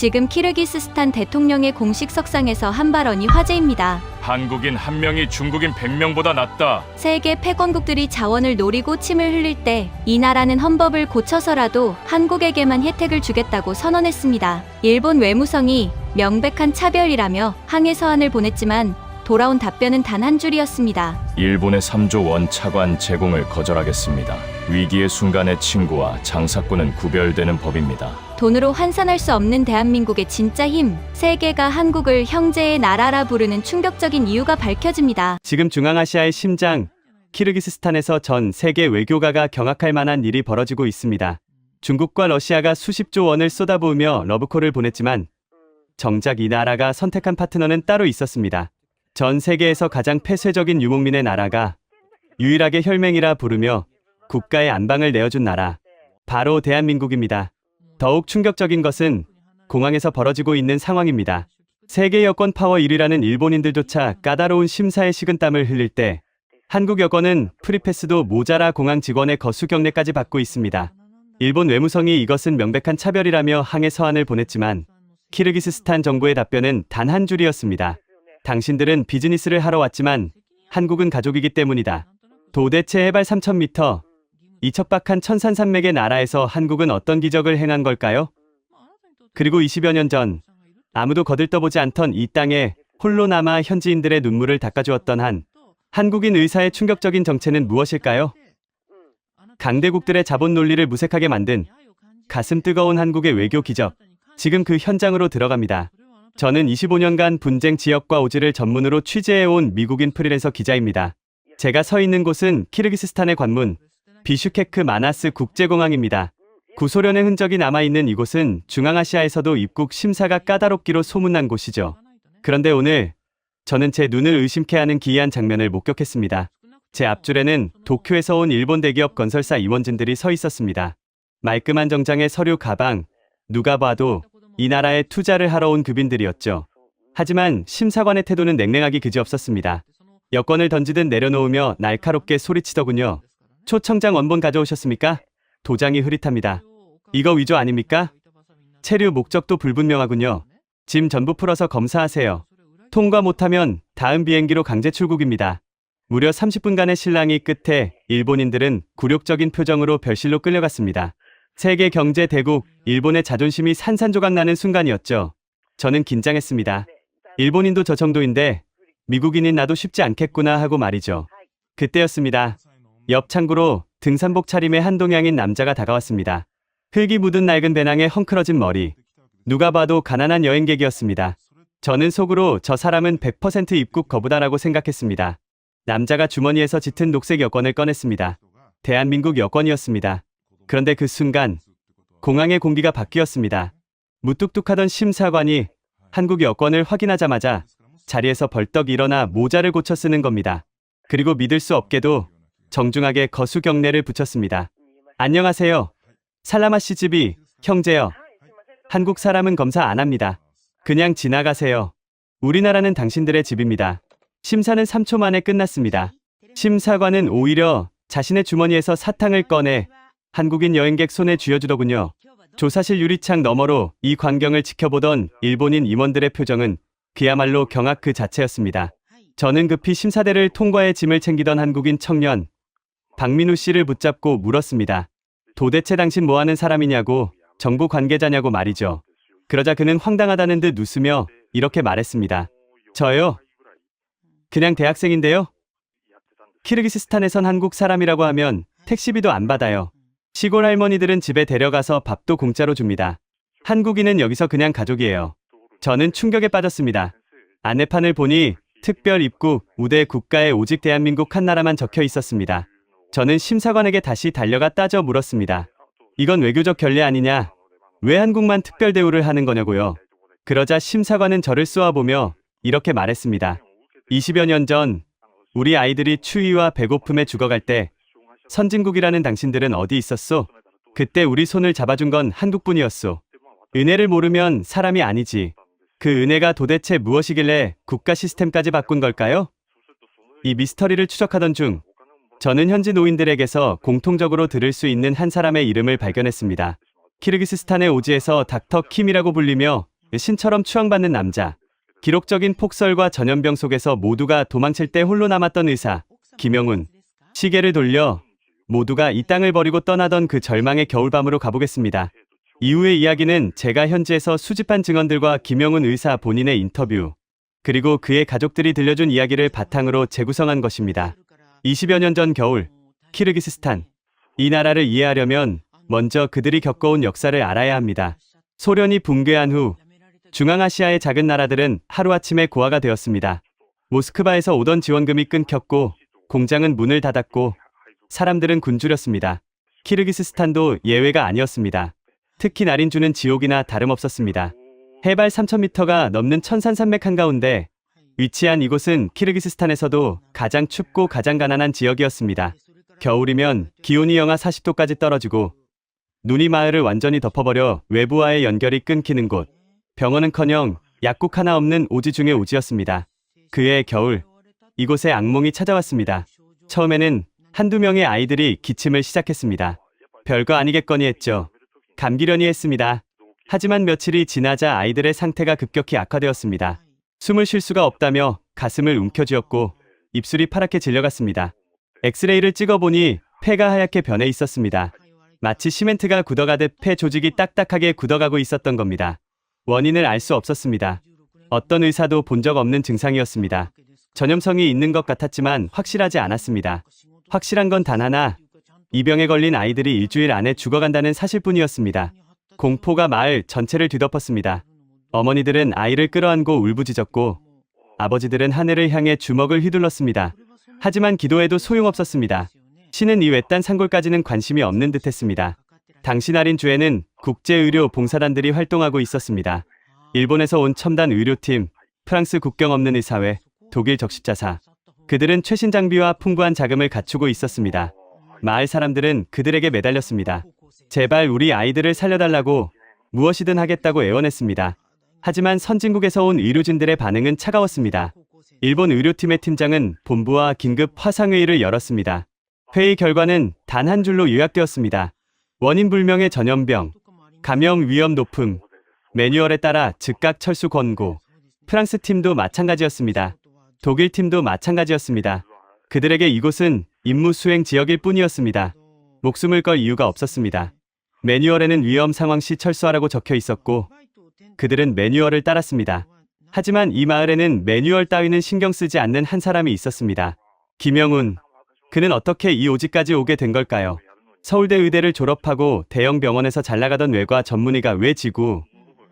지금 키르기스스탄 대통령의 공식 석상에서 한 발언이 화제입니다. 한국인 1명이 중국인 100명보다 낫다. 세계 패권국들이 자원을 노리고 침을 흘릴 때 이 나라는 헌법을 고쳐서라도 한국에게만 혜택을 주겠다고 선언했습니다. 일본 외무성이 명백한 차별이라며 항해 서한을 보냈지만 돌아온 답변은 단 한 줄이었습니다. 일본의 3조 원 차관 제공을 거절하겠습니다. 위기의 순간에 친구와 장사꾼은 구별되는 법입니다. 돈으로 환산할 수 없는 대한민국의 진짜 힘, 세계가 한국을 형제의 나라라 부르는 충격적인 이유가 밝혀집니다. 지금 중앙아시아의 심장, 키르기스스탄에서 전 세계 외교가가 경악할 만한 일이 벌어지고 있습니다. 중국과 러시아가 수십조 원을 쏟아부으며 러브콜을 보냈지만 정작 이 나라가 선택한 파트너는 따로 있었습니다. 전 세계에서 가장 폐쇄적인 유목민의 나라가 유일하게 혈맹이라 부르며 국가의 안방을 내어준 나라, 바로 대한민국입니다. 더욱 충격적인 것은 공항에서 벌어지고 있는 상황입니다. 세계 여권 파워 1위라는 일본인들조차 까다로운 심사에 식은땀을 흘릴 때 한국 여권은 프리패스도 모자라 공항 직원의 거수 경례까지 받고 있습니다. 일본 외무성이 이것은 명백한 차별이라며 항해 서한을 보냈지만 키르기스스탄 정부의 답변은 단 한 줄이었습니다. 당신들은 비즈니스를 하러 왔지만 한국은 가족이기 때문이다. 도대체 해발 3000m, 이 척박한 천산산맥의 나라에서 한국은 어떤 기적을 행한 걸까요? 그리고 20여 년 전 아무도 거들떠보지 않던 이 땅에 홀로 남아 현지인들의 눈물을 닦아주었던 한국인 의사의 충격적인 정체는 무엇일까요? 강대국들의 자본 논리를 무색하게 만든 가슴 뜨거운 한국의 외교 기적. 지금 그 현장으로 들어갑니다. 저는 25년간 분쟁 지역과 오지를 전문으로 취재해온 미국인 프리랜서 기자입니다. 제가 서 있는 곳은 키르기스스탄의 관문, 비슈케크 마나스 국제공항입니다. 구소련의 흔적이 남아있는 이곳은 중앙아시아에서도 입국 심사가 까다롭기로 소문난 곳이죠. 그런데 오늘 저는 제 눈을 의심케 하는 기이한 장면을 목격했습니다. 제 앞줄에는 도쿄에서 온 일본 대기업 건설사 임원진들이 서 있었습니다. 말끔한 정장에 서류 가방, 누가 봐도 이 나라에 투자를 하러 온 급인들이었죠. 하지만 심사관의 태도는 냉랭하기 그지없었습니다. 여권을 던지듯 내려놓으며 날카롭게 소리치더군요. 초청장 원본 가져오셨습니까? 도장이 흐릿합니다. 이거 위조 아닙니까? 체류 목적도 불분명하군요. 짐 전부 풀어서 검사하세요. 통과 못하면 다음 비행기로 강제 출국입니다. 무려 30분간의 실랑이 끝에 일본인들은 굴욕적인 표정으로 별실로 끌려갔습니다. 세계 경제 대국 일본의 자존심이 산산조각 나는 순간이었죠. 저는 긴장했습니다. 일본인도 저 정도인데 미국인인 나도 쉽지 않겠구나 하고 말이죠. 그때였습니다. 옆 창구로 등산복 차림의 한동양인 남자가 다가왔습니다. 흙이 묻은 낡은 배낭에 헝클어진 머리. 누가 봐도 가난한 여행객이었습니다. 저는 속으로 저 사람은 100% 입국 거부다라고 생각했습니다. 남자가 주머니에서 짙은 녹색 여권을 꺼냈습니다. 대한민국 여권이었습니다. 그런데 그 순간 공항의 공기가 바뀌었습니다. 무뚝뚝하던 심사관이 한국 여권을 확인하자마자 자리에서 벌떡 일어나 모자를 고쳐 쓰는 겁니다. 그리고 믿을 수 없게도 정중하게 거수 경례를 붙였습니다. 안녕하세요. 살라마 씨 집이 형제요. 한국 사람은 검사 안 합니다. 그냥 지나가세요. 우리나라는 당신들의 집입니다. 심사는 3초 만에 끝났습니다. 심사관은 오히려 자신의 주머니에서 사탕을 꺼내 한국인 여행객 손에 쥐어주더군요. 조사실 유리창 너머로 이 광경을 지켜보던 일본인 임원들의 표정은 그야말로 경악 그 자체였습니다. 저는 급히 심사대를 통과해 짐을 챙기던 한국인 청년 박민우 씨를 붙잡고 물었습니다. 도대체 당신 뭐하는 사람이냐고, 정부 관계자냐고 말이죠. 그러자 그는 황당하다는 듯 웃으며 이렇게 말했습니다. 저요? 그냥 대학생인데요. 키르기스스탄에선 한국 사람이라고 하면 택시비도 안 받아요. 시골 할머니들은 집에 데려가서 밥도 공짜로 줍니다. 한국인은 여기서 그냥 가족이에요. 저는 충격에 빠졌습니다. 안내판을 보니 특별 입국 우대 국가에 오직 대한민국 한 나라만 적혀 있었습니다. 저는 심사관에게 다시 달려가 따져 물었습니다. 이건 외교적 결례 아니냐? 왜 한국만 특별 대우를 하는 거냐고요? 그러자 심사관은 저를 쏘아보며 이렇게 말했습니다. 20여 년 전 우리 아이들이 추위와 배고픔에 죽어갈 때 선진국이라는 당신들은 어디 있었소? 그때 우리 손을 잡아준 건 한국뿐이었소. 은혜를 모르면 사람이 아니지. 그 은혜가 도대체 무엇이길래 국가 시스템까지 바꾼 걸까요? 이 미스터리를 추적하던 중 저는 현지 노인들에게서 공통적으로 들을 수 있는 한 사람의 이름을 발견했습니다. 키르기스스탄의 오지에서 닥터 킴이라고 불리며 신처럼 추앙받는 남자, 기록적인 폭설과 전염병 속에서 모두가 도망칠 때 홀로 남았던 의사, 김영훈. 시계를 돌려 모두가 이 땅을 버리고 떠나던 그 절망의 겨울밤으로 가보겠습니다. 이후의 이야기는 제가 현지에서 수집한 증언들과 김영훈 의사 본인의 인터뷰, 그리고 그의 가족들이 들려준 이야기를 바탕으로 재구성한 것입니다. 20여 년 전 겨울, 키르기스스탄. 이 나라를 이해하려면 먼저 그들이 겪어온 역사를 알아야 합니다. 소련이 붕괴한 후 중앙아시아의 작은 나라들은 하루아침에 고아가 되었습니다. 모스크바에서 오던 지원금이 끊겼고 공장은 문을 닫았고 사람들은 굶주렸습니다. 키르기스스탄도 예외가 아니었습니다. 특히 나린주는 지옥이나 다름없었습니다. 해발 3,000m가 넘는 천산산맥 한가운데 위치한 이곳은 키르기스스탄에서도 가장 춥고 가장 가난한 지역이었습니다. 겨울이면 기온이 영하 40도까지 떨어지고 눈이 마을을 완전히 덮어버려 외부와의 연결이 끊기는 곳. 병원은커녕 약국 하나 없는 오지 중의 오지였습니다. 그해 겨울, 이곳에 악몽이 찾아왔습니다. 처음에는 한두 명의 아이들이 기침을 시작했습니다. 별거 아니겠거니 했죠. 감기려니 했습니다. 하지만 며칠이 지나자 아이들의 상태가 급격히 악화되었습니다. 숨을 쉴 수가 없다며 가슴을 움켜쥐었고 입술이 파랗게 질려갔습니다. 엑스레이를 찍어보니 폐가 하얗게 변해 있었습니다. 마치 시멘트가 굳어가듯 폐 조직이 딱딱하게 굳어가고 있었던 겁니다. 원인을 알 수 없었습니다. 어떤 의사도 본 적 없는 증상이었습니다. 전염성이 있는 것 같았지만 확실하지 않았습니다. 확실한 건 단 하나, 이 병에 걸린 아이들이 일주일 안에 죽어간다는 사실뿐이었습니다. 공포가 마을 전체를 뒤덮었습니다. 어머니들은 아이를 끌어안고 울부짖었고 아버지들은 하늘을 향해 주먹을 휘둘렀습니다. 하지만 기도해도 소용없었습니다. 신은 이 외딴 산골까지는 관심이 없는 듯했습니다. 당시 나린주에는 국제의료 봉사단들이 활동하고 있었습니다. 일본에서 온 첨단 의료팀, 프랑스 국경 없는 의사회, 독일 적십자사. 그들은 최신 장비와 풍부한 자금을 갖추고 있었습니다. 마을 사람들은 그들에게 매달렸습니다. 제발 우리 아이들을 살려달라고 무엇이든 하겠다고 애원했습니다. 하지만 선진국에서 온 의료진들의 반응은 차가웠습니다. 일본 의료팀의 팀장은 본부와 긴급 화상회의를 열었습니다. 회의 결과는 단 한 줄로 요약되었습니다. 원인 불명의 전염병, 감염 위험 높음, 매뉴얼에 따라 즉각 철수 권고. 프랑스 팀도 마찬가지였습니다. 독일 팀도 마찬가지였습니다. 그들에게 이곳은 임무 수행 지역일 뿐이었습니다. 목숨을 걸 이유가 없었습니다. 매뉴얼에는 위험 상황 시 철수하라고 적혀 있었고 그들은 매뉴얼을 따랐습니다. 하지만 이 마을에는 매뉴얼 따위는 신경 쓰지 않는 한 사람이 있었습니다. 김영훈. 그는 어떻게 이 오지까지 오게 된 걸까요? 서울대 의대를 졸업하고 대형 병원에서 잘나가던 외과 전문의가 왜 지구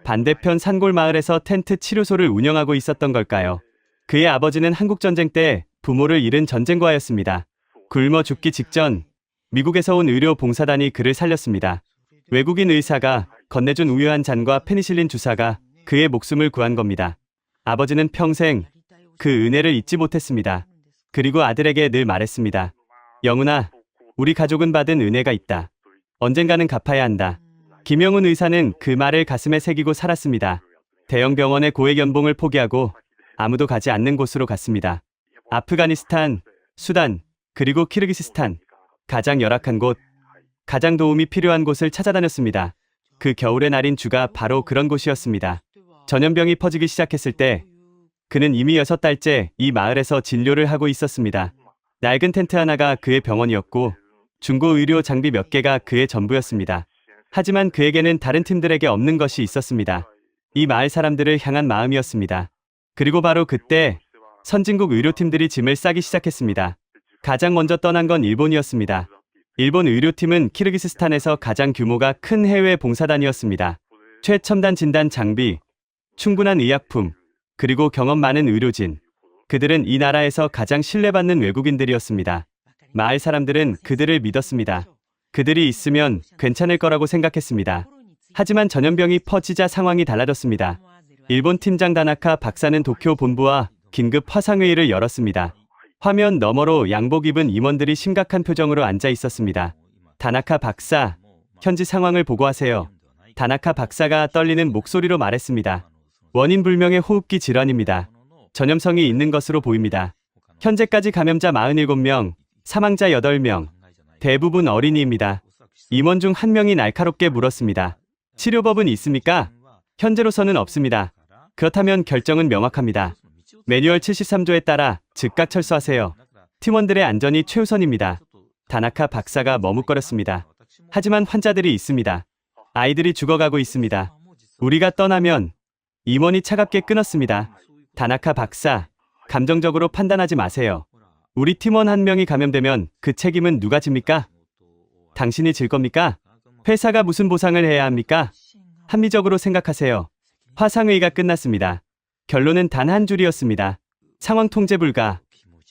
반대편 산골 마을에서 텐트 치료소를 운영하고 있었던 걸까요? 그의 아버지는 한국전쟁 때 부모를 잃은 전쟁과였습니다. 굶어 죽기 직전 미국에서 온 의료 봉사단이 그를 살렸습니다. 외국인 의사가 건네준 우유 한 잔과 페니실린 주사가 그의 목숨을 구한 겁니다. 아버지는 평생 그 은혜를 잊지 못했습니다. 그리고 아들에게 늘 말했습니다. 영훈아, 우리 가족은 받은 은혜가 있다. 언젠가는 갚아야 한다. 김영훈 의사는 그 말을 가슴에 새기고 살았습니다. 대형 병원의 고액 연봉을 포기하고 아무도 가지 않는 곳으로 갔습니다. 아프가니스탄, 수단, 그리고 키르기스스탄. 가장 열악한 곳, 가장 도움이 필요한 곳을 찾아다녔습니다. 그 겨울의 날인 주가 바로 그런 곳이었습니다. 전염병이 퍼지기 시작했을 때 그는 이미 6달째 이 마을에서 진료를 하고 있었습니다. 낡은 텐트 하나가 그의 병원이었고 중고 의료 장비 몇 개가 그의 전부였습니다. 하지만 그에게는 다른 팀들에게 없는 것이 있었습니다. 이 마을 사람들을 향한 마음이었습니다. 그리고 바로 그때 선진국 의료팀들이 짐을 싸기 시작했습니다. 가장 먼저 떠난 건 일본이었습니다. 일본 의료팀은 키르기스스탄에서 가장 규모가 큰 해외 봉사단이었습니다. 최첨단 진단 장비, 충분한 의약품, 그리고 경험 많은 의료진. 그들은 이 나라에서 가장 신뢰받는 외국인들이었습니다. 마을 사람들은 그들을 믿었습니다. 그들이 있으면 괜찮을 거라고 생각했습니다. 하지만 전염병이 퍼지자 상황이 달라졌습니다. 일본 팀장 다나카 박사는 도쿄 본부와 긴급 화상회의를 열었습니다. 화면 너머로 양복 입은 임원들이 심각한 표정으로 앉아 있었습니다. 다나카 박사, 현지 상황을 보고하세요. 다나카 박사가 떨리는 목소리로 말했습니다. 원인 불명의 호흡기 질환입니다. 전염성이 있는 것으로 보입니다. 현재까지 감염자 47명, 사망자 8명, 대부분 어린이입니다. 임원 중 한 명이 날카롭게 물었습니다. 치료법은 있습니까? 현재로서는 없습니다. 그렇다면 결정은 명확합니다. 매뉴얼 73조에 따라 즉각 철수하세요. 팀원들의 안전이 최우선입니다. 다나카 박사가 머뭇거렸습니다. 하지만 환자들이 있습니다. 아이들이 죽어가고 있습니다. 우리가 떠나면 임원이 차갑게 끊었습니다. 다나카 박사, 감정적으로 판단하지 마세요. 우리 팀원 한 명이 감염되면 그 책임은 누가 집니까? 당신이 질 겁니까? 회사가 무슨 보상을 해야 합니까? 합리적으로 생각하세요. 화상회의가 끝났습니다. 결론은 단 한 줄이었습니다. 상황 통제 불가.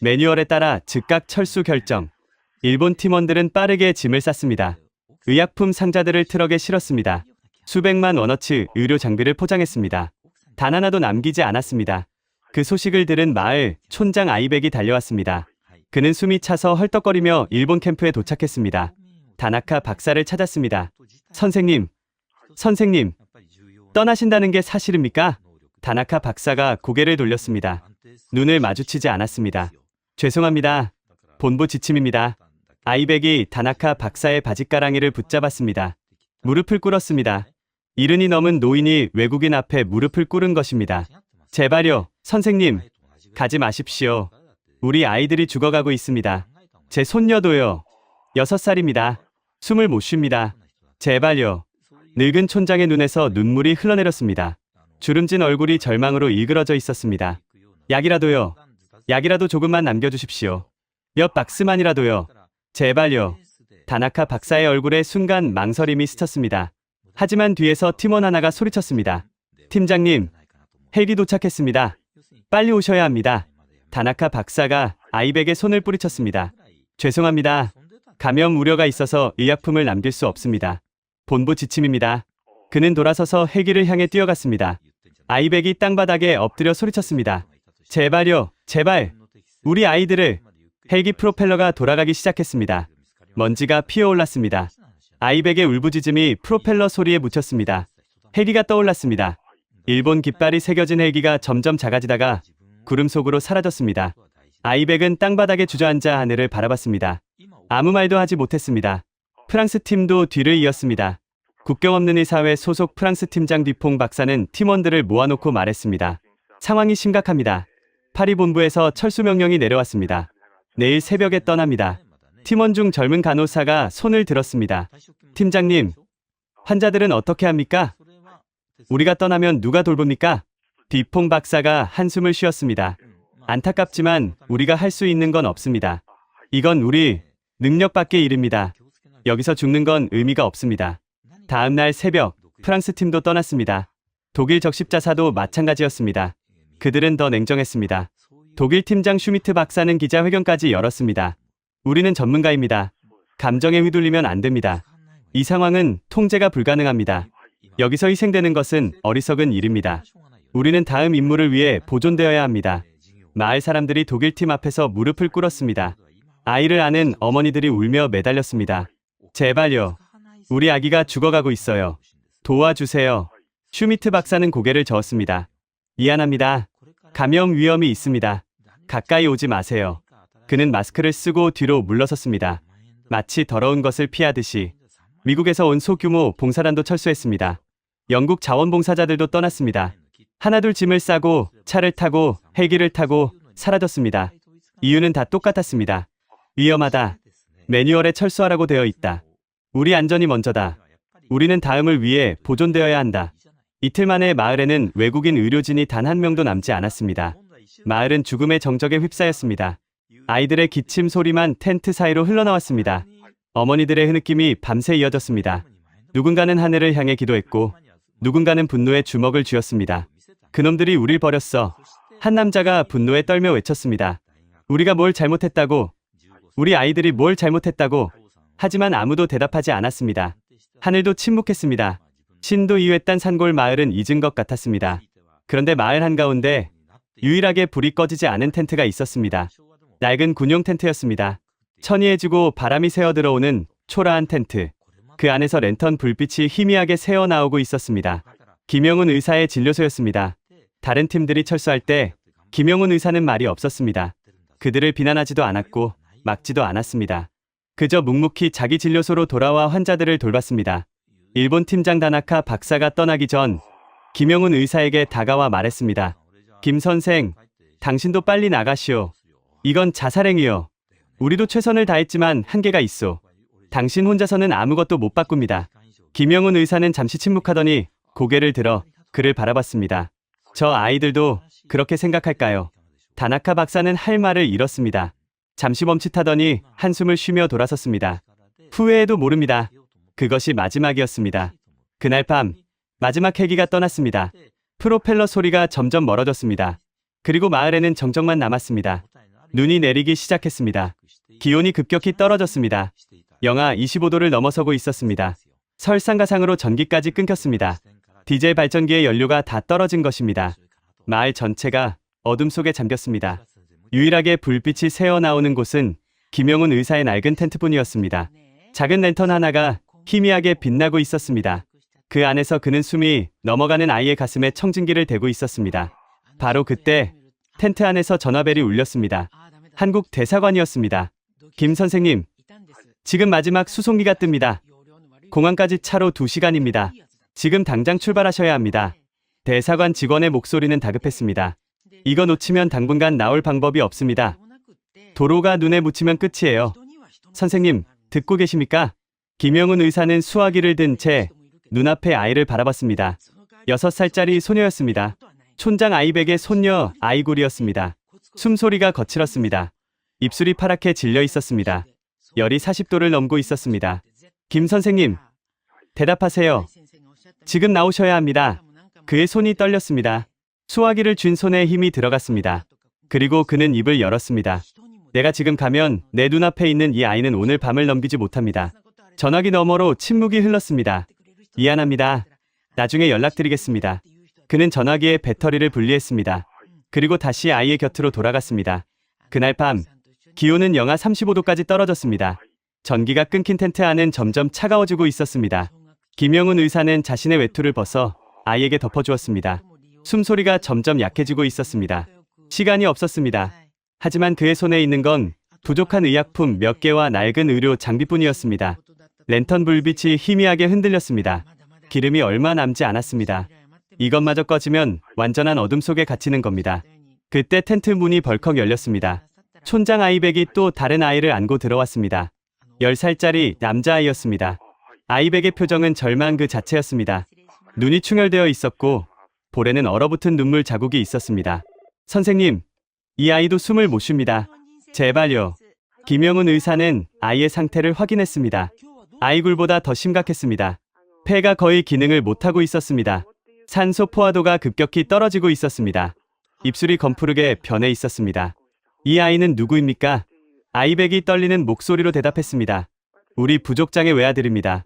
매뉴얼에 따라 즉각 철수 결정. 일본 팀원들은 빠르게 짐을 쌌습니다. 의약품 상자들을 트럭에 실었습니다. 수백만 원어치 의료 장비를 포장했습니다. 단 하나도 남기지 않았습니다. 그 소식을 들은 마을 촌장 아이백이 달려왔습니다. 그는 숨이 차서 헐떡거리며 일본 캠프에 도착했습니다. 다나카 박사를 찾았습니다. 선생님, 떠나신다는 게 사실입니까? 다나카 박사가 고개를 돌렸습니다. 눈을 마주치지 않았습니다. 죄송합니다. 본부 지침입니다. 아이백이 다나카 박사의 바짓가랑이를 붙잡았습니다. 무릎을 꿇었습니다. 70이 넘은 노인이 외국인 앞에 무릎을 꿇은 것입니다. 제발요, 선생님, 가지 마십시오. 우리 아이들이 죽어가고 있습니다. 제 손녀도요. 6살입니다. 숨을 못 쉽니다. 제발요. 늙은 촌장의 눈에서 눈물이 흘러내렸습니다. 주름진 얼굴이 절망으로 일그러져 있었습니다. 약이라도요. 약이라도 조금만 남겨주십시오. 몇 박스만이라도요. 제발요. 다나카 박사의 얼굴에 순간 망설임이 스쳤습니다. 하지만 뒤에서 팀원 하나가 소리쳤습니다. 팀장님, 헬기 도착했습니다. 빨리 오셔야 합니다. 다나카 박사가 아이백의 손을 뿌리쳤습니다. 죄송합니다. 감염 우려가 있어서 의약품을 남길 수 없습니다. 본부 지침입니다. 그는 돌아서서 헬기를 향해 뛰어갔습니다. 아이백이 땅바닥에 엎드려 소리쳤습니다. 제발요, 제발. 우리 아이들을. 헬기 프로펠러가 돌아가기 시작했습니다. 먼지가 피어올랐습니다. 아이백의 울부짖음이 프로펠러 소리에 묻혔습니다. 헬기가 떠올랐습니다. 일본 깃발이 새겨진 헬기가 점점 작아지다가 구름 속으로 사라졌습니다. 아이백은 땅바닥에 주저앉아 하늘을 바라봤습니다. 아무 말도 하지 못했습니다. 프랑스 팀도 뒤를 이었습니다. 국경 없는 이 사회 소속 프랑스 팀장 뒤퐁 박사는 팀원들을 모아놓고 말했습니다. 상황이 심각합니다. 파리 본부에서 철수 명령이 내려왔습니다. 내일 새벽에 떠납니다. 팀원 중 젊은 간호사가 손을 들었습니다. 팀장님, 환자들은 어떻게 합니까? 우리가 떠나면 누가 돌봅니까? 뒤퐁 박사가 한숨을 쉬었습니다. 안타깝지만 우리가 할 수 있는 건 없습니다. 이건 우리 능력 밖의 일입니다. 여기서 죽는 건 의미가 없습니다. 다음 날 새벽, 프랑스 팀도 떠났습니다. 독일 적십자사도 마찬가지였습니다. 그들은 더 냉정했습니다. 독일 팀장 슈미트 박사는 기자회견까지 열었습니다. 우리는 전문가입니다. 감정에 휘둘리면 안 됩니다. 이 상황은 통제가 불가능합니다. 여기서 희생되는 것은 어리석은 일입니다. 우리는 다음 임무를 위해 보존되어야 합니다. 마을 사람들이 독일 팀 앞에서 무릎을 꿇었습니다. 아이를 안은 어머니들이 울며 매달렸습니다. 제발요. 우리 아기가 죽어가고 있어요. 도와주세요. 슈미트 박사는 고개를 저었습니다. 미안합니다. 감염 위험이 있습니다. 가까이 오지 마세요. 그는 마스크를 쓰고 뒤로 물러섰습니다. 마치 더러운 것을 피하듯이. 미국에서 온 소규모 봉사단도 철수했습니다. 영국 자원봉사자들도 떠났습니다. 하나둘 짐을 싸고 차를 타고 헬기를 타고 사라졌습니다. 이유는 다 똑같았습니다. 위험하다. 매뉴얼에 철수하라고 되어 있다. 우리 안전이 먼저다. 우리는 다음을 위해 보존되어야 한다. 이틀 만에 마을에는 외국인 의료진이 단 한 명도 남지 않았습니다. 마을은 죽음의 정적에 휩싸였습니다. 아이들의 기침 소리만 텐트 사이로 흘러나왔습니다. 어머니들의 흐느낌이 밤새 이어졌습니다. 누군가는 하늘을 향해 기도했고 누군가는 분노에 주먹을 쥐었습니다. 그놈들이 우릴 버렸어. 한 남자가 분노에 떨며 외쳤습니다. 우리가 뭘 잘못했다고. 우리 아이들이 뭘 잘못했다고. 하지만 아무도 대답하지 않았습니다. 하늘도 침묵했습니다. 신도 이외딴 산골 마을은 잊은 것 같았습니다. 그런데 마을 한가운데 유일하게 불이 꺼지지 않은 텐트가 있었습니다. 낡은 군용 텐트였습니다. 천이해지고 바람이 새어 들어오는 초라한 텐트. 그 안에서 랜턴 불빛이 희미하게 새어나오고 있었습니다. 김영훈 의사의 진료소였습니다. 다른 팀들이 철수할 때 김영훈 의사는 말이 없었습니다. 그들을 비난하지도 않았고 막지도 않았습니다. 그저 묵묵히 자기 진료소로 돌아와 환자들을 돌봤습니다. 일본 팀장 다나카 박사가 떠나기 전 김영훈 의사에게 다가와 말했습니다. 김 선생, 당신도 빨리 나가시오. 이건 자살행위요. 우리도 최선을 다했지만 한계가 있소. 당신 혼자서는 아무것도 못 바꿉니다. 김영훈 의사는 잠시 침묵하더니 고개를 들어 그를 바라봤습니다. 저 아이들도 그렇게 생각할까요? 다나카 박사는 할 말을 잃었습니다. 잠시 멈칫하더니 한숨을 쉬며 돌아섰습니다. 후회해도 모릅니다. 그것이 마지막이었습니다. 그날 밤 마지막 헬기가 떠났습니다. 프로펠러 소리가 점점 멀어졌습니다. 그리고 마을에는 정적만 남았습니다. 눈이 내리기 시작했습니다. 기온이 급격히 떨어졌습니다. 영하 25도를 넘어서고 있었습니다. 설상가상으로 전기까지 끊겼습니다. 디젤 발전기의 연료가 다 떨어진 것입니다. 마을 전체가 어둠 속에 잠겼습니다. 유일하게 불빛이 새어나오는 곳은 김영훈 의사의 낡은 텐트뿐이었습니다. 작은 랜턴 하나가 희미하게 빛나고 있었습니다. 그 안에서 그는 숨이 넘어가는 아이의 가슴에 청진기를 대고 있었습니다. 바로 그때 텐트 안에서 전화벨이 울렸습니다. 한국 대사관이었습니다. 김 선생님, 지금 마지막 수송기가 뜹니다. 공항까지 차로 2시간입니다. 지금 당장 출발하셔야 합니다. 대사관 직원의 목소리는 다급했습니다. 이거 놓치면 당분간 나올 방법이 없습니다. 도로가 눈에 묻히면 끝이에요. 선생님, 듣고 계십니까? 김영훈 의사는 수화기를 든 채 눈앞에 아이를 바라봤습니다. 6살짜리 소녀였습니다. 촌장 아이백의 손녀 아이굴이었습니다. 숨소리가 거칠었습니다. 입술이 파랗게 질려 있었습니다. 열이 40도를 넘고 있었습니다. 김 선생님, 대답하세요. 지금 나오셔야 합니다. 그의 손이 떨렸습니다. 수화기를 쥔 손에 힘이 들어갔습니다. 그리고 그는 입을 열었습니다. 내가 지금 가면 내 눈앞에 있는 이 아이는 오늘 밤을 넘기지 못합니다. 전화기 너머로 침묵이 흘렀습니다. 미안합니다. 나중에 연락드리겠습니다. 그는 전화기의 배터리를 분리했습니다. 그리고 다시 아이의 곁으로 돌아갔습니다. 그날 밤 기온은 영하 35도까지 떨어졌습니다. 전기가 끊긴 텐트 안은 점점 차가워지고 있었습니다. 김영훈 의사는 자신의 외투를 벗어 아이에게 덮어주었습니다. 숨소리가 점점 약해지고 있었습니다. 시간이 없었습니다. 하지만 그의 손에 있는 건 부족한 의약품 몇 개와 낡은 의료 장비뿐이었습니다. 랜턴 불빛이 희미하게 흔들렸습니다. 기름이 얼마 남지 않았습니다. 이것마저 꺼지면 완전한 어둠 속에 갇히는 겁니다. 그때 텐트 문이 벌컥 열렸습니다. 촌장 아이백이 또 다른 아이를 안고 들어왔습니다. 10살짜리 남자아이였습니다. 아이백의 표정은 절망 그 자체였습니다. 눈이 충혈되어 있었고 볼에는 얼어붙은 눈물 자국이 있었습니다. 선생님, 이 아이도 숨을 못 쉽니다. 제발요. 김영훈 의사는 아이의 상태를 확인했습니다. 아이굴보다 더 심각했습니다. 폐가 거의 기능을 못하고 있었습니다. 산소 포화도가 급격히 떨어지고 있었습니다. 입술이 검푸르게 변해 있었습니다. 이 아이는 누구입니까? 아이백이 떨리는 목소리로 대답했습니다. 우리 부족장의 외아들입니다.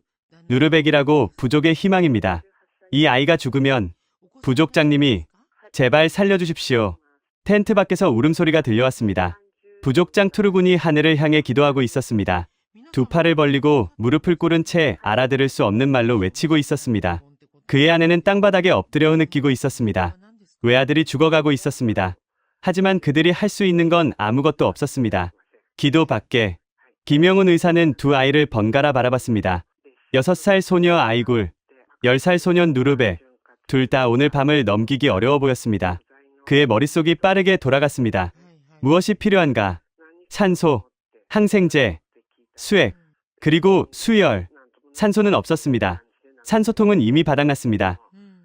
누르백이라고 부족의 희망입니다. 이 아이가 죽으면 부족장님이 제발 살려주십시오. 텐트 밖에서 울음소리가 들려왔습니다. 부족장 투르군이 하늘을 향해 기도하고 있었습니다. 두 팔을 벌리고 무릎을 꿇은 채 알아들을 수 없는 말로 외치고 있었습니다. 그의 아내는 땅바닥에 엎드려 흐느끼고 있었습니다. 외아들이 죽어가고 있었습니다. 하지만 그들이 할 수 있는 건 아무것도 없었습니다. 기도밖에. 김영훈 의사는 두 아이를 번갈아 바라봤습니다. 6살 소녀 아이굴, 10살 소년 누르베. 둘 다 오늘 밤을 넘기기 어려워 보였습니다. 그의 머릿속이 빠르게 돌아갔습니다. 무엇이 필요한가? 산소, 항생제, 수액, 그리고 수열. 산소는 없었습니다. 산소통은 이미 바닥났습니다.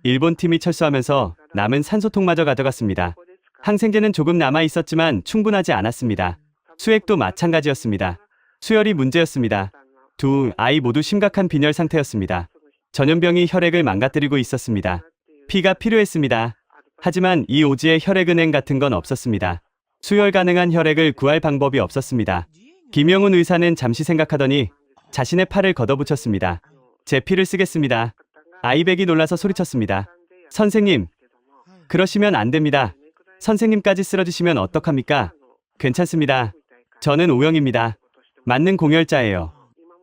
일본 팀이 철수하면서 남은 산소통마저 가져갔습니다. 항생제는 조금 남아 있었지만 충분하지 않았습니다. 수액도 마찬가지였습니다. 수열이 문제였습니다. 두 아이 모두 심각한 빈혈 상태였습니다. 전염병이 혈액을 망가뜨리고 있었습니다. 피가 필요했습니다. 하지만 이 오지에 혈액은행 같은 건 없었습니다. 수혈 가능한 혈액을 구할 방법이 없었습니다. 김영훈 의사는 잠시 생각하더니 자신의 팔을 걷어붙였습니다. 제 피를 쓰겠습니다. 아이백이 놀라서 소리쳤습니다. 선생님, 그러시면 안 됩니다. 선생님까지 쓰러지시면 어떡합니까? 괜찮습니다. 저는 O형입니다. 맞는 공혈자예요.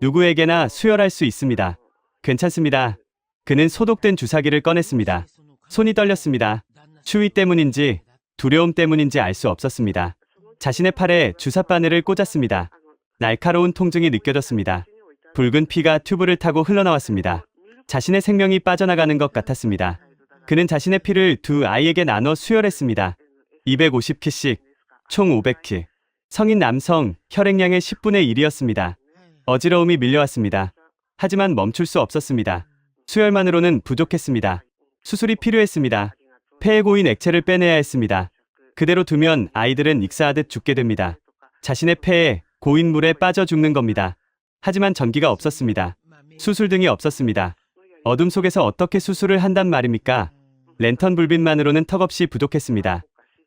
누구에게나 수혈할 수 있습니다. 괜찮습니다. 그는 소독된 주사기를 꺼냈습니다. 손이 떨렸습니다. 추위 때문인지 두려움 때문인지 알 수 없었습니다. 자신의 팔에 주사바늘을 꽂았습니다. 날카로운 통증이 느껴졌습니다. 붉은 피가 튜브를 타고 흘러나왔습니다. 자신의 생명이 빠져나가는 것 같았습니다. 그는 자신의 피를 두 아이에게 나눠 수혈했습니다. 250키씩, 총 500키. 성인 남성 혈액량의 10분의 1이었습니다. 어지러움이 밀려왔습니다. 하지만 멈출 수 없었습니다. 수혈만으로는 부족했습니다. 수술이 필요했습니다. 폐에 고인 액체를 빼내야 했습니다. 그대로 두면 아이들은 익사하듯 죽게 됩니다. 자신의 폐에 고인 물에 빠져 죽는 겁니다. 하지만 전기가 없었습니다. 수술 등이 없었습니다. 어둠 속에서 어떻게 수술을 한단 말입니까? 랜턴 불빛만으로는 턱없이 부족했습니다.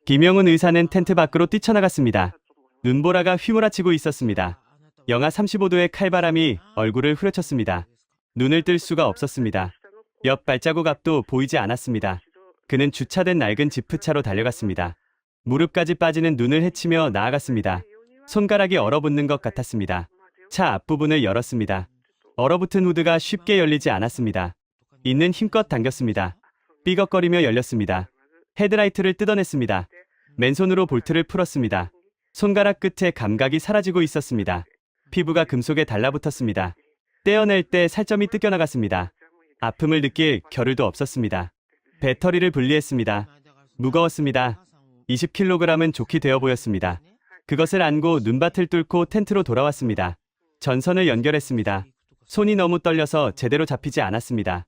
김영훈 의사는 텐트 밖으로 뛰쳐나갔습니다. 눈보라가 휘몰아치고 있었습니다. 영하 35도의 칼바람이 얼굴을 후려쳤습니다. 눈을 뜰 수가 없었습니다. 옆 발자국 앞도 보이지 않았습니다. 그는 주차된 낡은 지프차로 달려갔습니다. 무릎까지 빠지는 눈을 헤치며 나아갔습니다. 손가락이 얼어붙는 것 같았습니다. 차 앞부분을 열었습니다. 얼어붙은 후드가 쉽게 열리지 않았습니다. 있는 힘껏 당겼습니다. 삐걱거리며 열렸습니다. 헤드라이트를 뜯어냈습니다. 맨손으로 볼트를 풀었습니다. 손가락 끝에 감각이 사라지고 있었습니다. 피부가 금속에 달라붙었습니다. 떼어낼 때 살점이 뜯겨나갔습니다. 아픔을 느낄 겨를도 없었습니다. 배터리를 분리했습니다. 무거웠습니다. 20kg은 좋게 되어 보였습니다. 그것을 안고 눈밭을 뚫고 텐트로 돌아왔습니다. 전선을 연결했습니다. 손이 너무 떨려서 제대로 잡히지 않았습니다.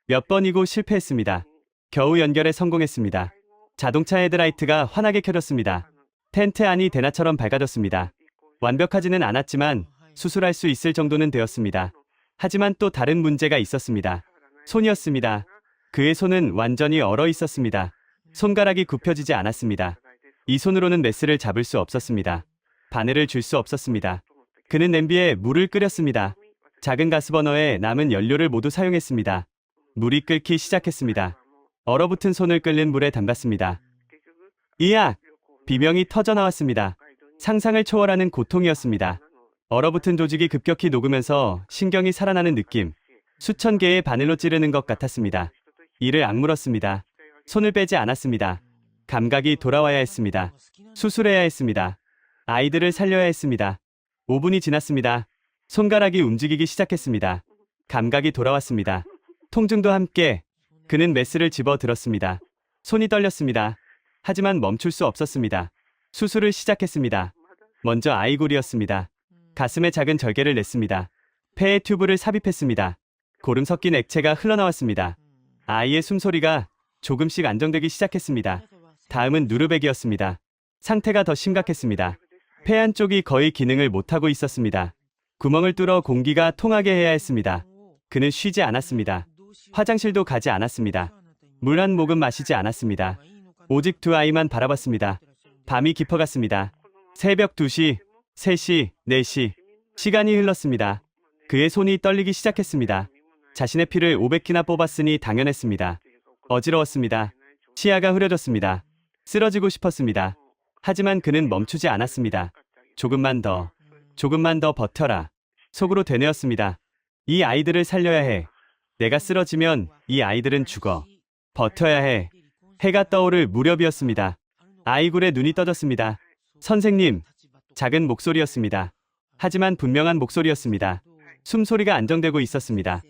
몇 번이고 실패했습니다. 겨우 연결에 성공했습니다. 자동차 헤드라이트가 환하게 켜졌습니다. 텐트 안이 대낮처럼 밝아졌습니다. 완벽하지는 않았지만 수술할 수 있을 정도는 되었습니다. 하지만 또 다른 문제가 있었습니다. 손이었습니다. 그의 손은 완전히 얼어 있었습니다. 손가락이 굽혀지지 않았습니다. 이 손으로는 메스를 잡을 수 없었습니다. 바늘을 줄 수 없었습니다. 그는 냄비에 물을 끓였습니다. 작은 가스버너에 남은 연료를 모두 사용했습니다. 물이 끓기 시작했습니다. 얼어붙은 손을 끓는 물에 담갔습니다. 이악! 비명이 터져나왔습니다. 상상을 초월하는 고통이었습니다. 얼어붙은 조직이 급격히 녹으면서 신경이 살아나는 느낌. 수천 개의 바늘로 찌르는 것 같았습니다. 이를 악물었습니다. 손을 빼지 않았습니다. 감각이 돌아와야 했습니다. 수술해야 했습니다. 아이들을 살려야 했습니다. 5분이 지났습니다. 손가락이 움직이기 시작했습니다. 감각이 돌아왔습니다. 통증도 함께 그는 메스를 집어 들었습니다. 손이 떨렸습니다. 하지만 멈출 수 없었습니다. 수술을 시작했습니다. 먼저 아이골이었습니다. 가슴에 작은 절개를 냈습니다. 폐에 튜브를 삽입했습니다. 고름 섞인 액체가 흘러나왔습니다. 아이의 숨소리가 조금씩 안정되기 시작했습니다. 다음은 누르백이었습니다. 상태가 더 심각했습니다. 폐 한쪽이 거의 기능을 못하고 있었습니다. 구멍을 뚫어 공기가 통하게 해야 했습니다. 그는 쉬지 않았습니다. 화장실도 가지 않았습니다. 물 한 모금 마시지 않았습니다. 오직 두 아이만 바라봤습니다. 밤이 깊어갔습니다. 새벽 2시, 3시, 4시. 시간이 흘렀습니다. 그의 손이 떨리기 시작했습니다. 자신의 피를 500키나 뽑았으니 당연했습니다. 어지러웠습니다. 시야가 흐려졌습니다. 쓰러지고 싶었습니다. 하지만 그는 멈추지 않았습니다. 조금만 더 버텨라. 속으로 되뇌었습니다. 이 아이들을 살려야 해. 내가 쓰러지면 이 아이들은 죽어. 버텨야 해. 해가 떠오를 무렵이었습니다. 아이굴의 눈이 떠졌습니다. 선생님. 작은 목소리였습니다. 하지만 분명한 목소리였습니다. 숨소리가 안정되고 있었습니다.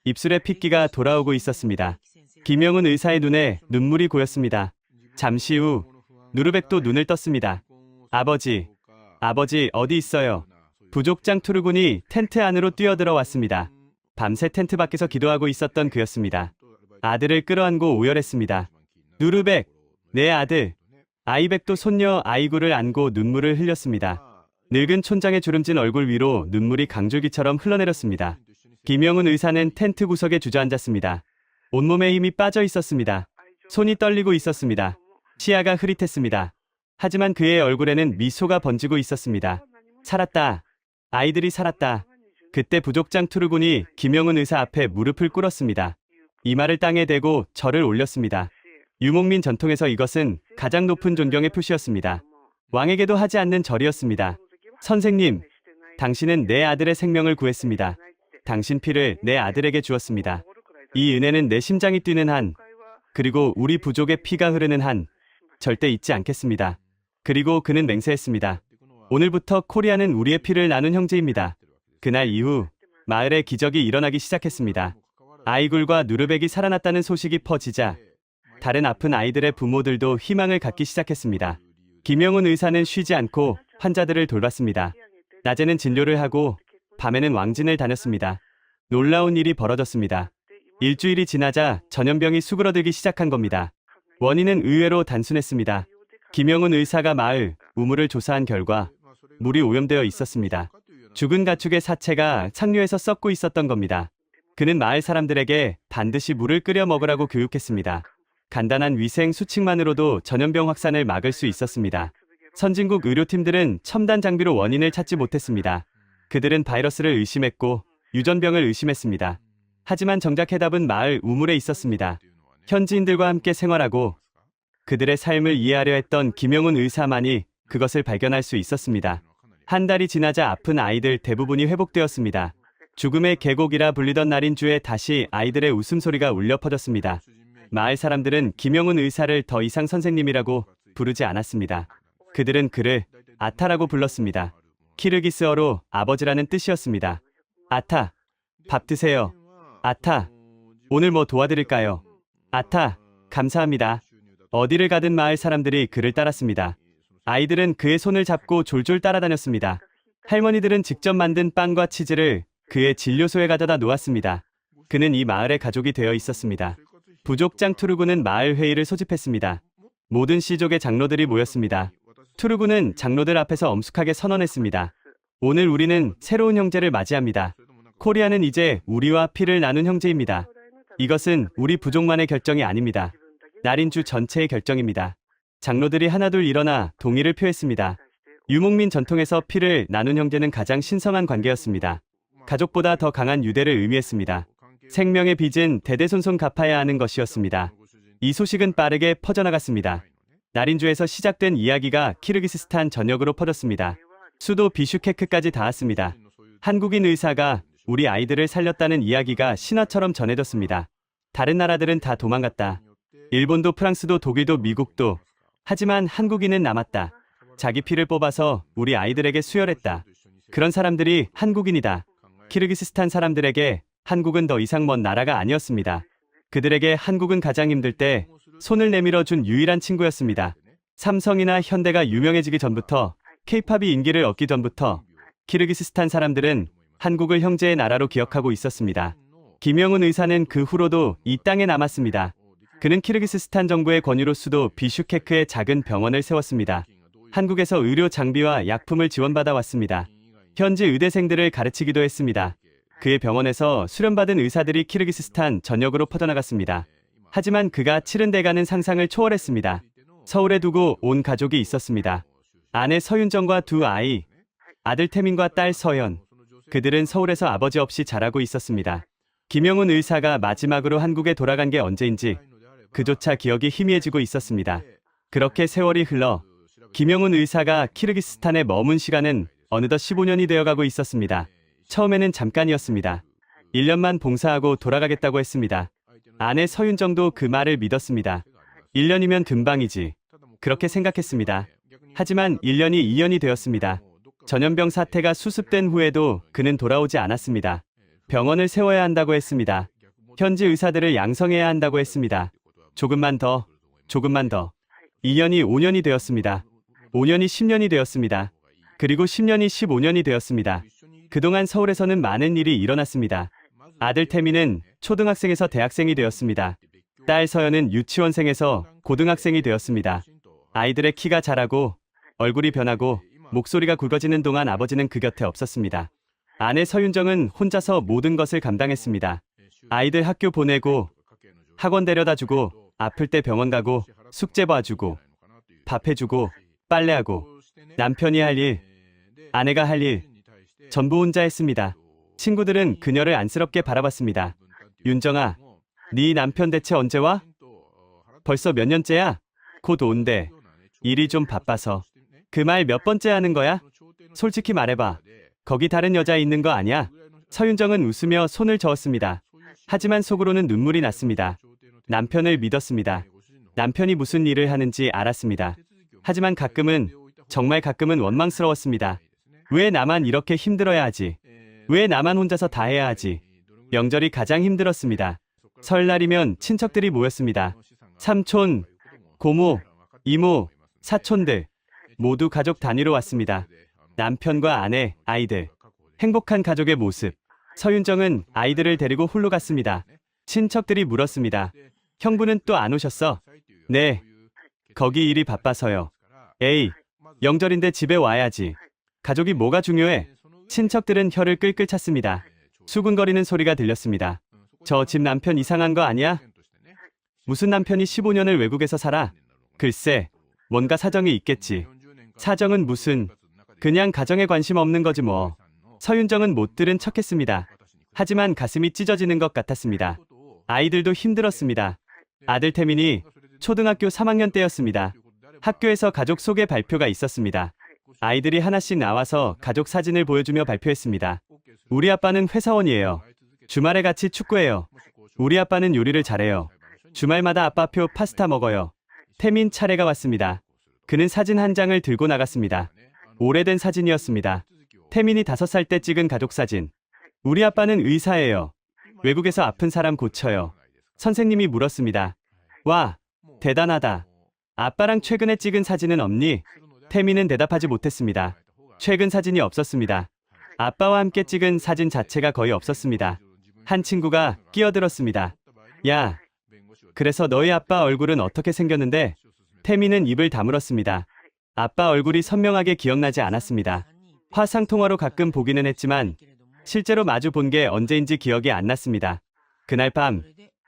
입술에 핏기가 돌아오고 있었습니다. 김영훈 의사의 눈에 눈물이 고였습니다. 잠시 후 누르백도 눈을 떴습니다. 아버지 어디 있어요? 부족장 투르군이 텐트 안으로 뛰어들어 왔습니다. 밤새 텐트 밖에서 기도하고 있었던 그였습니다. 아들을 끌어안고 오열했습니다. 누르백, 내 아들. 아이백도 손녀 아이구를 안고 눈물을 흘렸습니다. 늙은 촌장의 주름진 얼굴 위로 눈물이 강줄기처럼 흘러내렸습니다. 김영훈 의사는 텐트 구석에 주저앉았습니다. 온몸에 힘이 빠져 있었습니다. 손이 떨리고 있었습니다. 시야가 흐릿했습니다. 하지만 그의 얼굴에는 미소가 번지고 있었습니다. 살았다. 아이들이 살았다. 그때 부족장 투르군이 김영훈 의사 앞에 무릎을 꿇었습니다. 이마를 땅에 대고 절을 올렸습니다. 유목민 전통에서 이것은 가장 높은 존경의 표시였습니다. 왕에게도 하지 않는 절이었습니다. 선생님, 당신은 내 아들의 생명을 구했습니다. 당신 피를 내 아들에게 주었습니다. 이 은혜는 내 심장이 뛰는 한, 그리고 우리 부족의 피가 흐르는 한, 절대 잊지 않겠습니다. 그리고 그는 맹세했습니다. 오늘부터 코리아는 우리의 피를 나눈 형제입니다. 그날 이후 마을에 기적이 일어나기 시작했습니다. 아이굴과 누르백이 살아났다는 소식이 퍼지자 다른 아픈 아이들의 부모들도 희망을 갖기 시작했습니다. 김영훈 의사는 쉬지 않고 환자들을 돌봤습니다. 낮에는 진료를 하고 밤에는 왕진을 다녔습니다. 놀라운 일이 벌어졌습니다. 일주일이 지나자 전염병이 수그러들기 시작한 겁니다. 원인은 의외로 단순했습니다. 김영훈 의사가 마을 우물을 조사한 결과 물이 오염되어 있었습니다. 죽은 가축의 사체가 상류에서 썩고 있었던 겁니다. 그는 마을 사람들에게 반드시 물을 끓여 먹으라고 교육했습니다. 간단한 위생 수칙만으로도 전염병 확산을 막을 수 있었습니다. 선진국 의료팀들은 첨단 장비로 원인을 찾지 못했습니다. 그들은 바이러스를 의심했고 유전병을 의심했습니다. 하지만 정작 해답은 마을 우물에 있었습니다. 현지인들과 함께 생활하고 그들의 삶을 이해하려 했던 김영훈 의사만이 그것을 발견할 수 있었습니다. 한 달이 지나자 아픈 아이들 대부분이 회복되었습니다. 죽음의 계곡이라 불리던 날인 주에 다시 아이들의 웃음소리가 울려 퍼졌습니다. 마을 사람들은 김영훈 의사를 더 이상 선생님이라고 부르지 않았습니다. 그들은 그를 아타라고 불렀습니다. 키르기스어로 아버지라는 뜻이었습니다. 아타, 밥 드세요. 아타, 오늘 뭐 도와드릴까요? 아타, 감사합니다. 어디를 가든 마을 사람들이 그를 따랐습니다. 아이들은 그의 손을 잡고 졸졸 따라다녔습니다. 할머니들은 직접 만든 빵과 치즈를 그의 진료소에 가져다 놓았습니다. 그는 이 마을의 가족이 되어 있었습니다. 부족장 투르구는 마을 회의를 소집했습니다. 모든 씨족의 장로들이 모였습니다. 투르구는 장로들 앞에서 엄숙하게 선언했습니다. 오늘 우리는 새로운 형제를 맞이합니다. 코리아는 이제 우리와 피를 나눈 형제입니다. 이것은 우리 부족만의 결정이 아닙니다. 날인주 전체의 결정입니다. 장로들이 하나둘 일어나 동의를 표했습니다. 유목민 전통에서 피를 나눈 형제는 가장 신성한 관계였습니다. 가족보다 더 강한 유대를 의미했습니다. 생명의 빚은 대대손손 갚아야 하는 것이었습니다. 이 소식은 빠르게 퍼져나갔습니다. 날인주에서 시작된 이야기가 키르기스스탄 전역으로 퍼졌습니다. 수도 비슈케크까지 닿았습니다. 한국인 의사가 우리 아이들을 살렸다는 이야기가 신화처럼 전해졌습니다. 다른 나라들은 다 도망갔다. 일본도 프랑스도 독일도 미국도. 하지만 한국인은 남았다. 자기 피를 뽑아서 우리 아이들에게 수혈했다. 그런 사람들이 한국인이다. 키르기스스탄 사람들에게 한국은 더 이상 먼 나라가 아니었습니다. 그들에게 한국은 가장 힘들 때 손을 내밀어 준 유일한 친구였습니다. 삼성이나 현대가 유명해지기 전부터, 케이팝이 인기를 얻기 전부터 키르기스스탄 사람들은 한국을 형제의 나라로 기억하고 있었습니다. 김영훈 의사는 그 후로도 이 땅에 남았습니다. 그는 키르기스스탄 정부의 권유로 수도 비슈케크에 작은 병원을 세웠습니다. 한국에서 의료 장비와 약품을 지원받아 왔습니다. 현지 의대생들을 가르치기도 했습니다. 그의 병원에서 수련받은 의사들이 키르기스스탄 전역으로 퍼져나갔습니다. 하지만 그가 치른 대가는 상상을 초월했습니다. 서울에 두고 온 가족이 있었습니다. 아내 서윤정과 두 아이, 아들 태민과 딸 서연. 그들은 서울에서 아버지 없이 자라고 있었습니다. 김영훈 의사가 마지막으로 한국에 돌아간 게 언제인지 그조차 기억이 희미해지고 있었습니다. 그렇게 세월이 흘러 김영훈 의사가 키르기스스탄에 머문 시간은 어느덧 15년이 되어가고 있었습니다. 처음에는 잠깐이었습니다. 1년만 봉사하고 돌아가겠다고 했습니다. 아내 서윤정도 그 말을 믿었습니다. 1년이면 금방이지. 그렇게 생각했습니다. 하지만 1년이 2년이 되었습니다. 전염병 사태가 수습된 후에도 그는 돌아오지 않았습니다. 병원을 세워야 한다고 했습니다. 현지 의사들을 양성해야 한다고 했습니다. 조금만 더, 조금만 더. 2년이 5년이 되었습니다. 5년이 10년이 되었습니다. 그리고 10년이 15년이 되었습니다. 그동안 서울에서는 많은 일이 일어났습니다. 아들 태민은 초등학생에서 대학생이 되었습니다. 딸 서연은 유치원생에서 고등학생이 되었습니다. 아이들의 키가 자라고 얼굴이 변하고 목소리가 굵어지는 동안 아버지는 그 곁에 없었습니다. 아내 서윤정은 혼자서 모든 것을 감당했습니다. 아이들 학교 보내고 학원 데려다주고 아플 때 병원 가고 숙제 봐주고 밥 해주고 빨래하고 남편이 할 일, 아내가 할 일 전부 혼자 했습니다. 친구들은 그녀를 안쓰럽게 바라봤습니다. 윤정아, 네 남편 대체 언제 와? 벌써 몇 년째야? 곧 온대. 일이 좀 바빠서. 그 말 몇 번째 하는 거야? 솔직히 말해봐. 거기 다른 여자 있는 거 아니야? 서윤정은 웃으며 손을 저었습니다. 하지만 속으로는 눈물이 났습니다. 남편을 믿었습니다. 남편이 무슨 일을 하는지 알았습니다. 하지만 가끔은, 정말 가끔은 원망스러웠습니다. 왜 나만 이렇게 힘들어야 하지? 왜 나만 혼자서 다 해야 하지? 명절이 가장 힘들었습니다. 설날이면 친척들이 모였습니다. 삼촌, 고모, 이모, 사촌들 모두 가족 단위로 왔습니다. 남편과 아내, 아이들. 행복한 가족의 모습. 서윤정은 아이들을 데리고 홀로 갔습니다. 친척들이 물었습니다. 형부는 또 안 오셨어? 네. 거기 일이 바빠서요. 에이, 명절인데 집에 와야지. 가족이 뭐가 중요해? 친척들은 혀를 끌끌 찼습니다. 수군거리는 소리가 들렸습니다. 저 집 남편 이상한 거 아니야? 무슨 남편이 15년을 외국에서 살아? 글쎄, 뭔가 사정이 있겠지. 사정은 무슨, 그냥 가정에 관심 없는 거지 뭐. 서윤정은 못 들은 척했습니다. 하지만 가슴이 찢어지는 것 같았습니다. 아이들도 힘들었습니다. 아들 태민이 초등학교 3학년 때였습니다. 학교에서 가족 소개 발표가 있었습니다. 아이들이 하나씩 나와서 가족 사진을 보여주며 발표했습니다. 우리 아빠는 회사원이에요. 주말에 같이 축구해요. 우리 아빠는 요리를 잘해요. 주말마다 아빠표 파스타 먹어요. 태민 차례가 왔습니다. 그는 사진 한 장을 들고 나갔습니다. 오래된 사진이었습니다. 태민이 5살 때 찍은 가족 사진. 우리 아빠는 의사예요. 외국에서 아픈 사람 고쳐요. 선생님이 물었습니다. 와, 대단하다. 아빠랑 최근에 찍은 사진은 없니? 태민은 대답하지 못했습니다. 최근 사진이 없었습니다. 아빠와 함께 찍은 사진 자체가 거의 없었습니다. 한 친구가 끼어들었습니다. 야, 그래서 너희 아빠 얼굴은 어떻게 생겼는데? 태민은 입을 다물었습니다. 아빠 얼굴이 선명하게 기억나지 않았습니다. 화상통화로 가끔 보기는 했지만 실제로 마주 본 게 언제인지 기억이 안 났습니다. 그날 밤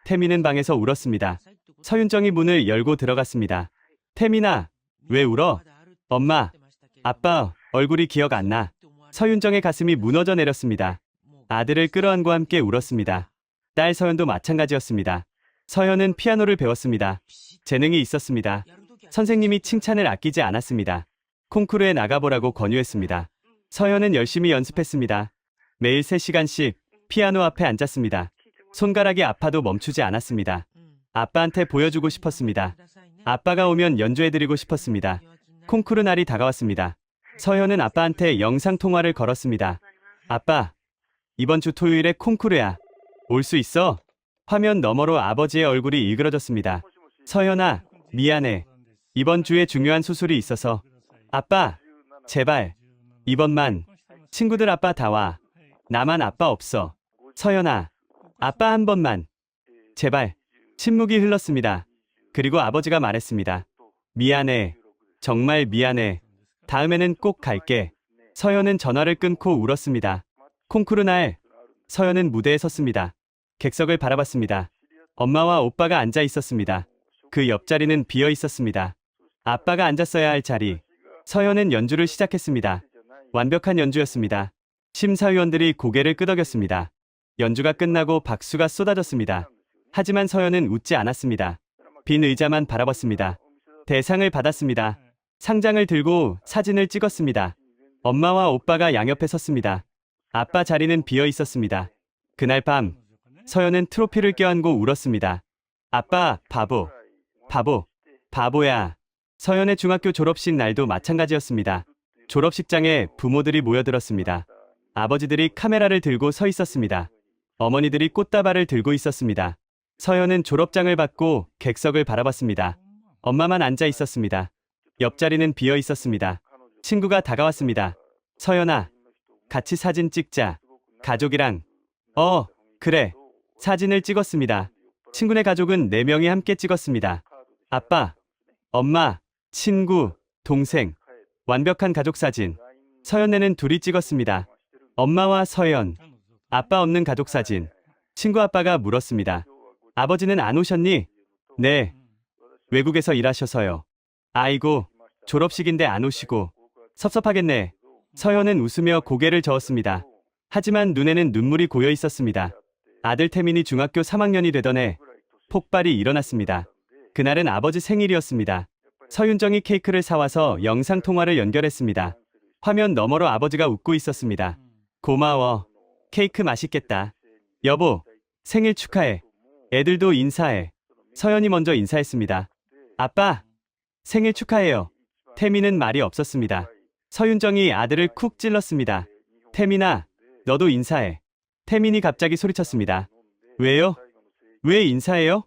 태민은 방에서 울었습니다. 서윤정이 문을 열고 들어갔습니다. 태민아, 왜 울어? 엄마, 아빠 얼굴이 기억 안 나. 서윤정의 가슴이 무너져 내렸습니다. 아들을 끌어안고 함께 울었습니다. 딸 서연도 마찬가지였습니다. 서연은 피아노를 배웠습니다. 재능이 있었습니다. 선생님이 칭찬을 아끼지 않았습니다. 콩쿠르에 나가보라고 권유했습니다. 서연은 열심히 연습했습니다. 매일 3시간씩 피아노 앞에 앉았습니다. 손가락이 아파도 멈추지 않았습니다. 아빠한테 보여주고 싶었습니다. 아빠가 오면 연주해드리고 싶었습니다. 콩쿠르 날이 다가왔습니다. 서연은 아빠한테 영상통화를 걸었습니다. 아빠, 이번 주 토요일에 콩쿠르야. 올 수 있어? 화면 너머로 아버지의 얼굴이 일그러졌습니다. 서연아, 미안해. 이번 주에 중요한 수술이 있어서. 아빠, 제발. 이번만. 친구들 아빠 다 와. 나만 아빠 없어. 서연아, 아빠 한 번만. 제발. 침묵이 흘렀습니다. 그리고 아버지가 말했습니다. 미안해. 정말 미안해. 다음에는 꼭 갈게. 서연은 전화를 끊고 울었습니다. 콩쿠르 날, 서연은 무대에 섰습니다. 객석을 바라봤습니다. 엄마와 오빠가 앉아 있었습니다. 그 옆자리는 비어 있었습니다. 아빠가 앉았어야 할 자리. 서연은 연주를 시작했습니다. 완벽한 연주였습니다. 심사위원들이 고개를 끄덕였습니다. 연주가 끝나고 박수가 쏟아졌습니다. 하지만 서연은 웃지 않았습니다. 빈 의자만 바라봤습니다. 대상을 받았습니다. 상장을 들고 사진을 찍었습니다. 엄마와 오빠가 양옆에 섰습니다. 아빠 자리는 비어 있었습니다. 그날 밤, 서연은 트로피를 껴안고 울었습니다. 아빠, 바보. 바보. 바보야. 서연의 중학교 졸업식 날도 마찬가지였습니다. 졸업식장에 부모들이 모여들었습니다. 아버지들이 카메라를 들고 서 있었습니다. 어머니들이 꽃다발을 들고 있었습니다. 서연은 졸업장을 받고 객석을 바라봤습니다. 엄마만 앉아 있었습니다. 옆자리는 비어 있었습니다. 친구가 다가왔습니다. 서연아, 같이 사진 찍자. 가족이랑. 그래. 사진을 찍었습니다. 친구네 가족은 4명이 함께 찍었습니다. 아빠, 엄마, 친구, 동생. 완벽한 가족 사진. 서연네는 둘이 찍었습니다. 엄마와 서연. 아빠 없는 가족 사진. 친구 아빠가 물었습니다. 아버지는 안 오셨니? 네. 외국에서 일하셔서요. 아이고, 졸업식인데 안 오시고. 섭섭하겠네. 서연은 웃으며 고개를 저었습니다. 하지만 눈에는 눈물이 고여 있었습니다. 아들 태민이 중학교 3학년이 되던 해 폭발이 일어났습니다. 그날은 아버지 생일이었습니다. 서윤정이 케이크를 사와서 영상통화를 연결했습니다. 화면 너머로 아버지가 웃고 있었습니다. 고마워. 케이크 맛있겠다. 여보, 생일 축하해. 애들도 인사해. 서연이 먼저 인사했습니다. 아빠, 생일 축하해요. 태민은 말이 없었습니다. 서윤정이 아들을 쿡 찔렀습니다. 태민아, 너도 인사해. 태민이 갑자기 소리쳤습니다. 왜요? 왜 인사해요?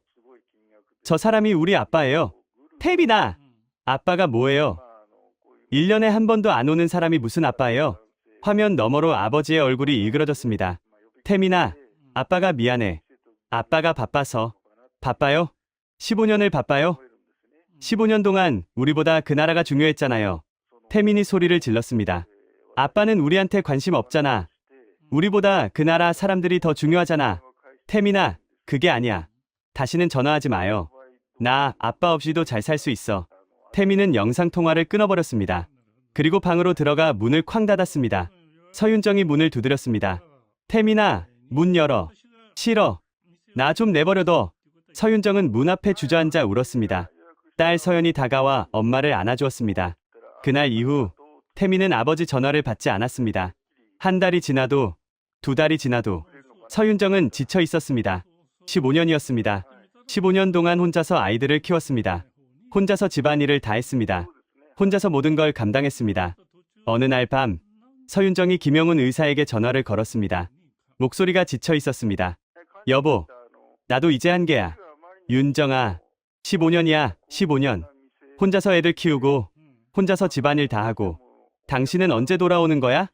저 사람이 우리 아빠예요. 태빈아! 아빠가 뭐예요? 1년에 한 번도 안 오는 사람이 무슨 아빠예요? 화면 너머로 아버지의 얼굴이 일그러졌습니다. 태민아, 아빠가 미안해. 아빠가 바빠서. 바빠요? 15년을 바빠요? 15년 동안 우리보다 그 나라가 중요했잖아요. 태민이 소리를 질렀습니다. 아빠는 우리한테 관심 없잖아. 우리보다 그 나라 사람들이 더 중요하잖아. 태민아, 그게 아니야. 다시는 전화하지 마요. 나 아빠 없이도 잘 살 수 있어. 태민은 영상통화를 끊어버렸습니다. 그리고 방으로 들어가 문을 쾅 닫았습니다. 서윤정이 문을 두드렸습니다. 태민아, 문 열어. 싫어. 나 좀 내버려둬. 서윤정은 문 앞에 주저앉아 울었습니다. 딸 서연이 다가와 엄마를 안아주었습니다. 그날 이후 태민은 아버지 전화를 받지 않았습니다. 한 달이 지나도 2달이 지나도 서윤정은 지쳐 있었습니다. 15년이었습니다. 15년 동안 혼자서 아이들을 키웠습니다. 혼자서 집안일을 다 했습니다. 혼자서 모든 걸 감당했습니다. 어느 날 밤 서윤정이 김영훈 의사에게 전화를 걸었습니다. 목소리가 지쳐 있었습니다. 여보, 나도 이제 한계야. 윤정아, 15년이야, 15년. 혼자서 애들 키우고 혼자서 집안일 다 하고. 당신은 언제 돌아오는 거야?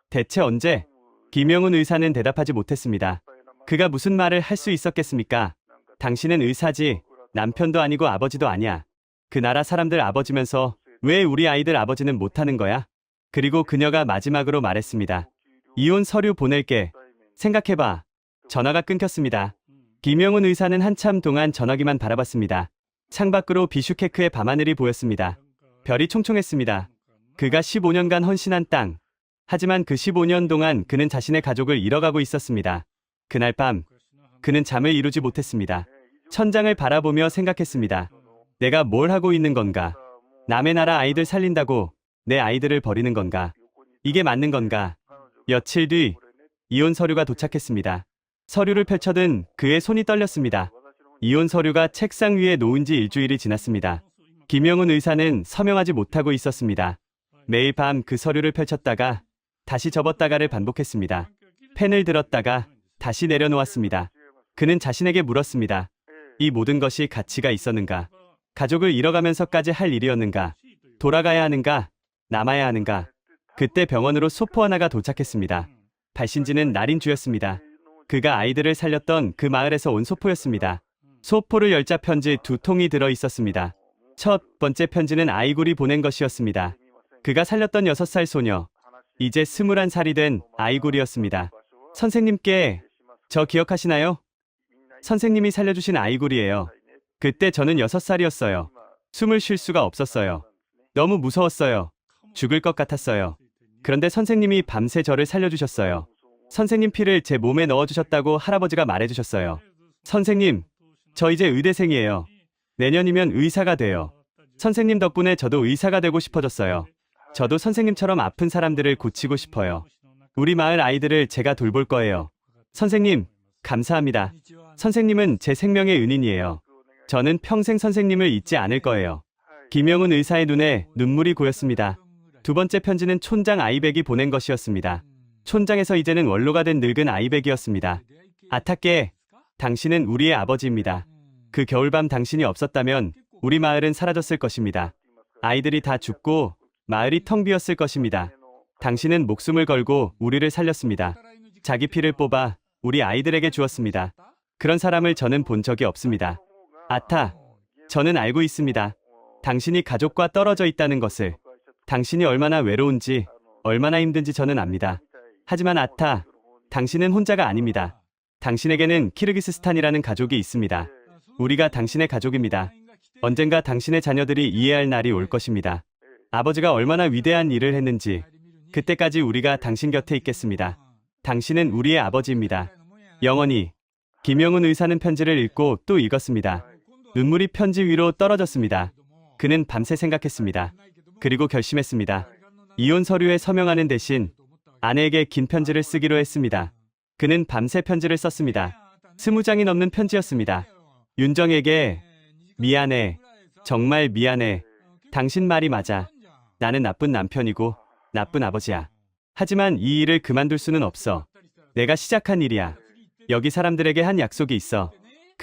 대체 언제? 김영훈 의사는 대답하지 못했습니다. 그가 무슨 말을 할 수 있었겠습니까? 당신은 의사지, 남편도 아니고 아버지도 아니야. 그 나라 사람들 아버지면서 왜 우리 아이들 아버지는 못하는 거야? 그리고 그녀가 마지막으로 말했습니다. 이혼 서류 보낼게. 생각해봐. 전화가 끊겼습니다. 김영훈 의사는 한참 동안 전화기만 바라봤습니다. 창밖으로 비슈케크의 밤하늘이 보였습니다. 별이 총총했습니다. 그가 15년간 헌신한 땅. 하지만 그 15년 동안 그는 자신의 가족을 잃어가고 있었습니다. 그날 밤, 그는 잠을 이루지 못했습니다. 천장을 바라보며 생각했습니다. 내가 뭘 하고 있는 건가? 남의 나라 아이들 살린다고 내 아이들을 버리는 건가? 이게 맞는 건가? 며칠 뒤, 이혼 서류가 도착했습니다. 서류를 펼쳐든 그의 손이 떨렸습니다. 이혼 서류가 책상 위에 놓은 지 일주일이 지났습니다. 김영훈 의사는 서명하지 못하고 있었습니다. 매일 밤 그 서류를 펼쳤다가 다시 접었다가를 반복했습니다. 펜을 들었다가 다시 내려놓았습니다. 그는 자신에게 물었습니다. 이 모든 것이 가치가 있었는가? 가족을 잃어가면서까지 할 일이었는가? 돌아가야 하는가? 남아야 하는가? 그때 병원으로 소포 하나가 도착했습니다. 발신지는 날인주였습니다. 그가 아이들을 살렸던 그 마을에서 온 소포였습니다. 소포를 열자 편지 2통이 들어 있었습니다. 첫 번째 편지는 아이굴이 보낸 것이었습니다. 그가 살렸던 6살 소녀, 이제 21살이 된 아이굴이었습니다. 선생님께 저 기억하시나요? 선생님이 살려주신 아이굴이에요. 그때 저는 6살이었어요. 숨을 쉴 수가 없었어요. 너무 무서웠어요. 죽을 것 같았어요. 그런데 선생님이 밤새 저를 살려주셨어요. 선생님 피를 제 몸에 넣어주셨다고 할아버지가 말해주셨어요. 선생님, 저 이제 의대생이에요. 내년이면 의사가 돼요. 선생님 덕분에 저도 의사가 되고 싶어졌어요. 저도 선생님처럼 아픈 사람들을 고치고 싶어요. 우리 마을 아이들을 제가 돌볼 거예요. 선생님, 감사합니다. 선생님은 제 생명의 은인이에요. 저는 평생 선생님을 잊지 않을 거예요. 김영훈 의사의 눈에 눈물이 고였습니다. 두 번째 편지는 촌장 아이백이 보낸 것이었습니다. 촌장에서 이제는 원로가 된 늙은 아이백이었습니다. 아타께, 당신은 우리의 아버지입니다. 그 겨울밤 당신이 없었다면 우리 마을은 사라졌을 것입니다. 아이들이 다 죽고 마을이 텅 비었을 것입니다. 당신은 목숨을 걸고 우리를 살렸습니다. 자기 피를 뽑아 우리 아이들에게 주었습니다. 그런 사람을 저는 본 적이 없습니다. 아타, 저는 알고 있습니다. 당신이 가족과 떨어져 있다는 것을. 당신이 얼마나 외로운지, 얼마나 힘든지 저는 압니다. 하지만 아타, 당신은 혼자가 아닙니다. 당신에게는 키르기스스탄이라는 가족이 있습니다. 우리가 당신의 가족입니다. 언젠가 당신의 자녀들이 이해할 날이 올 것입니다. 아버지가 얼마나 위대한 일을 했는지, 그때까지 우리가 당신 곁에 있겠습니다. 당신은 우리의 아버지입니다. 영원히. 김영훈 의사는 편지를 읽고 또 읽었습니다. 눈물이 편지 위로 떨어졌습니다. 그는 밤새 생각했습니다. 그리고 결심했습니다. 이혼 서류에 서명하는 대신 아내에게 긴 편지를 쓰기로 했습니다. 그는 밤새 편지를 썼습니다. 20장이 넘는 편지였습니다. 윤정에게 미안해. 정말 미안해. 당신 말이 맞아. 나는 나쁜 남편이고 나쁜 아버지야. 하지만 이 일을 그만둘 수는 없어. 내가 시작한 일이야. 여기 사람들에게 한 약속이 있어.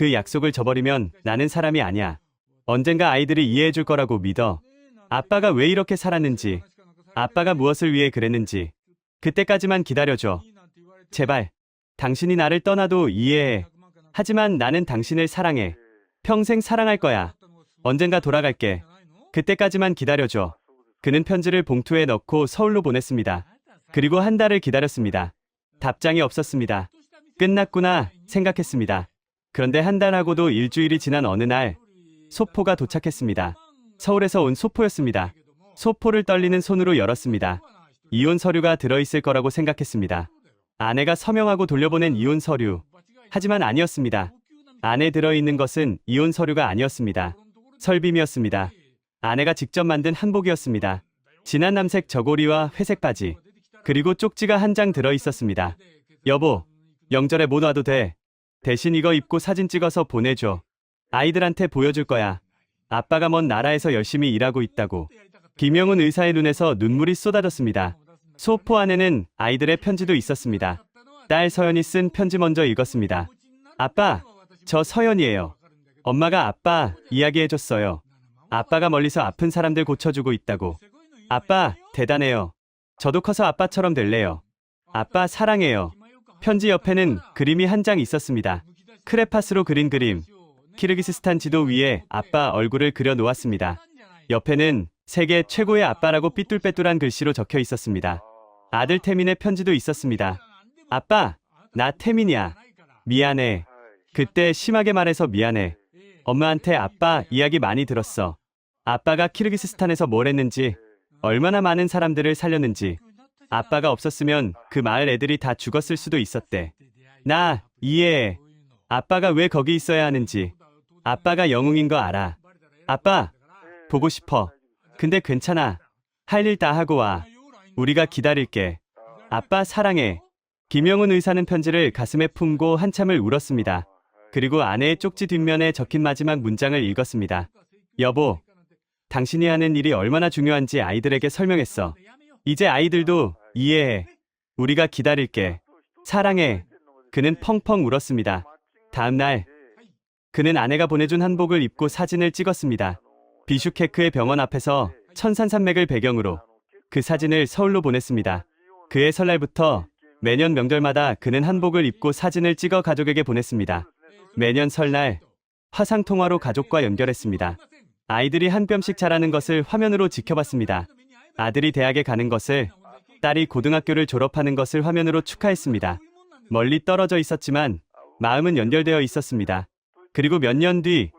그 약속을 저버리면 나는 사람이 아니야. 언젠가 아이들이 이해해 줄 거라고 믿어. 아빠가 왜 이렇게 살았는지, 아빠가 무엇을 위해 그랬는지, 그때까지만 기다려줘. 제발, 당신이 나를 떠나도 이해해. 하지만 나는 당신을 사랑해. 평생 사랑할 거야. 언젠가 돌아갈게. 그때까지만 기다려줘. 그는 편지를 봉투에 넣고 서울로 보냈습니다. 그리고 한 달을 기다렸습니다. 답장이 없었습니다. 끝났구나 생각했습니다. 그런데 한 달하고도 일주일이 지난 어느 날 소포가 도착했습니다. 서울에서 온 소포였습니다. 소포를 떨리는 손으로 열었습니다. 이혼 서류가 들어있을 거라고 생각했습니다. 아내가 서명하고 돌려보낸 이혼 서류. 하지만 아니었습니다. 안에 들어있는 것은 이혼 서류가 아니었습니다. 설빔이었습니다. 아내가 직접 만든 한복이었습니다. 진한 남색 저고리와 회색 바지, 그리고 쪽지가 한 장 들어있었습니다. 여보, 명절에 못 와도 돼. 대신 이거 입고 사진 찍어서 보내줘. 아이들한테 보여줄 거야. 아빠가 먼 나라에서 열심히 일하고 있다고. 김영훈 의사의 눈에서 눈물이 쏟아졌습니다. 소포 안에는 아이들의 편지도 있었습니다. 딸 서연이 쓴 편지 먼저 읽었습니다. 아빠, 저 서연이에요. 엄마가 아빠 이야기해줬어요. 아빠가 멀리서 아픈 사람들 고쳐주고 있다고. 아빠, 대단해요. 저도 커서 아빠처럼 될래요. 아빠 사랑해요. 편지 옆에는 그림이 한 장 있었습니다. 크레파스로 그린 그림. 키르기스스탄 지도 위에 아빠 얼굴을 그려 놓았습니다. 옆에는 세계 최고의 아빠라고 삐뚤빼뚤한 글씨로 적혀 있었습니다. 아들 태민의 편지도 있었습니다. 아빠, 나 태민이야. 미안해. 그때 심하게 말해서 미안해. 엄마한테 아빠 이야기 많이 들었어. 아빠가 키르기스스탄에서 뭘 했는지, 얼마나 많은 사람들을 살렸는지. 아빠가 없었으면 그 마을 애들이 다 죽었을 수도 있었대. 나 이해해. 아빠가 왜 거기 있어야 하는지. 아빠가 영웅인 거 알아. 아빠, 보고 싶어. 근데 괜찮아. 할 일 다 하고 와. 우리가 기다릴게. 아빠 사랑해. 김영훈 의사는 편지를 가슴에 품고 한참을 울었습니다. 그리고 아내의 쪽지 뒷면에 적힌 마지막 문장을 읽었습니다. 여보, 당신이 하는 일이 얼마나 중요한지 아이들에게 설명했어. 이제 아이들도 이해해. 우리가 기다릴게. 사랑해. 그는 펑펑 울었습니다. 다음 날, 그는 아내가 보내준 한복을 입고 사진을 찍었습니다. 비슈케크의 병원 앞에서 천산산맥을 배경으로 그 사진을 서울로 보냈습니다. 그해 설날부터 매년 명절마다 그는 한복을 입고 사진을 찍어 가족에게 보냈습니다. 매년 설날 화상통화로 가족과 연결했습니다. 아이들이 한 뼘씩 자라는 것을 화면으로 지켜봤습니다. 아들이 대학에 가는 것을, 딸이 고등학교를 졸업하는 것을 화면으로 축하했습니다. 멀리 떨어져 있었지만 마음은 연결되어 있었습니다. 그리고 몇 년 뒤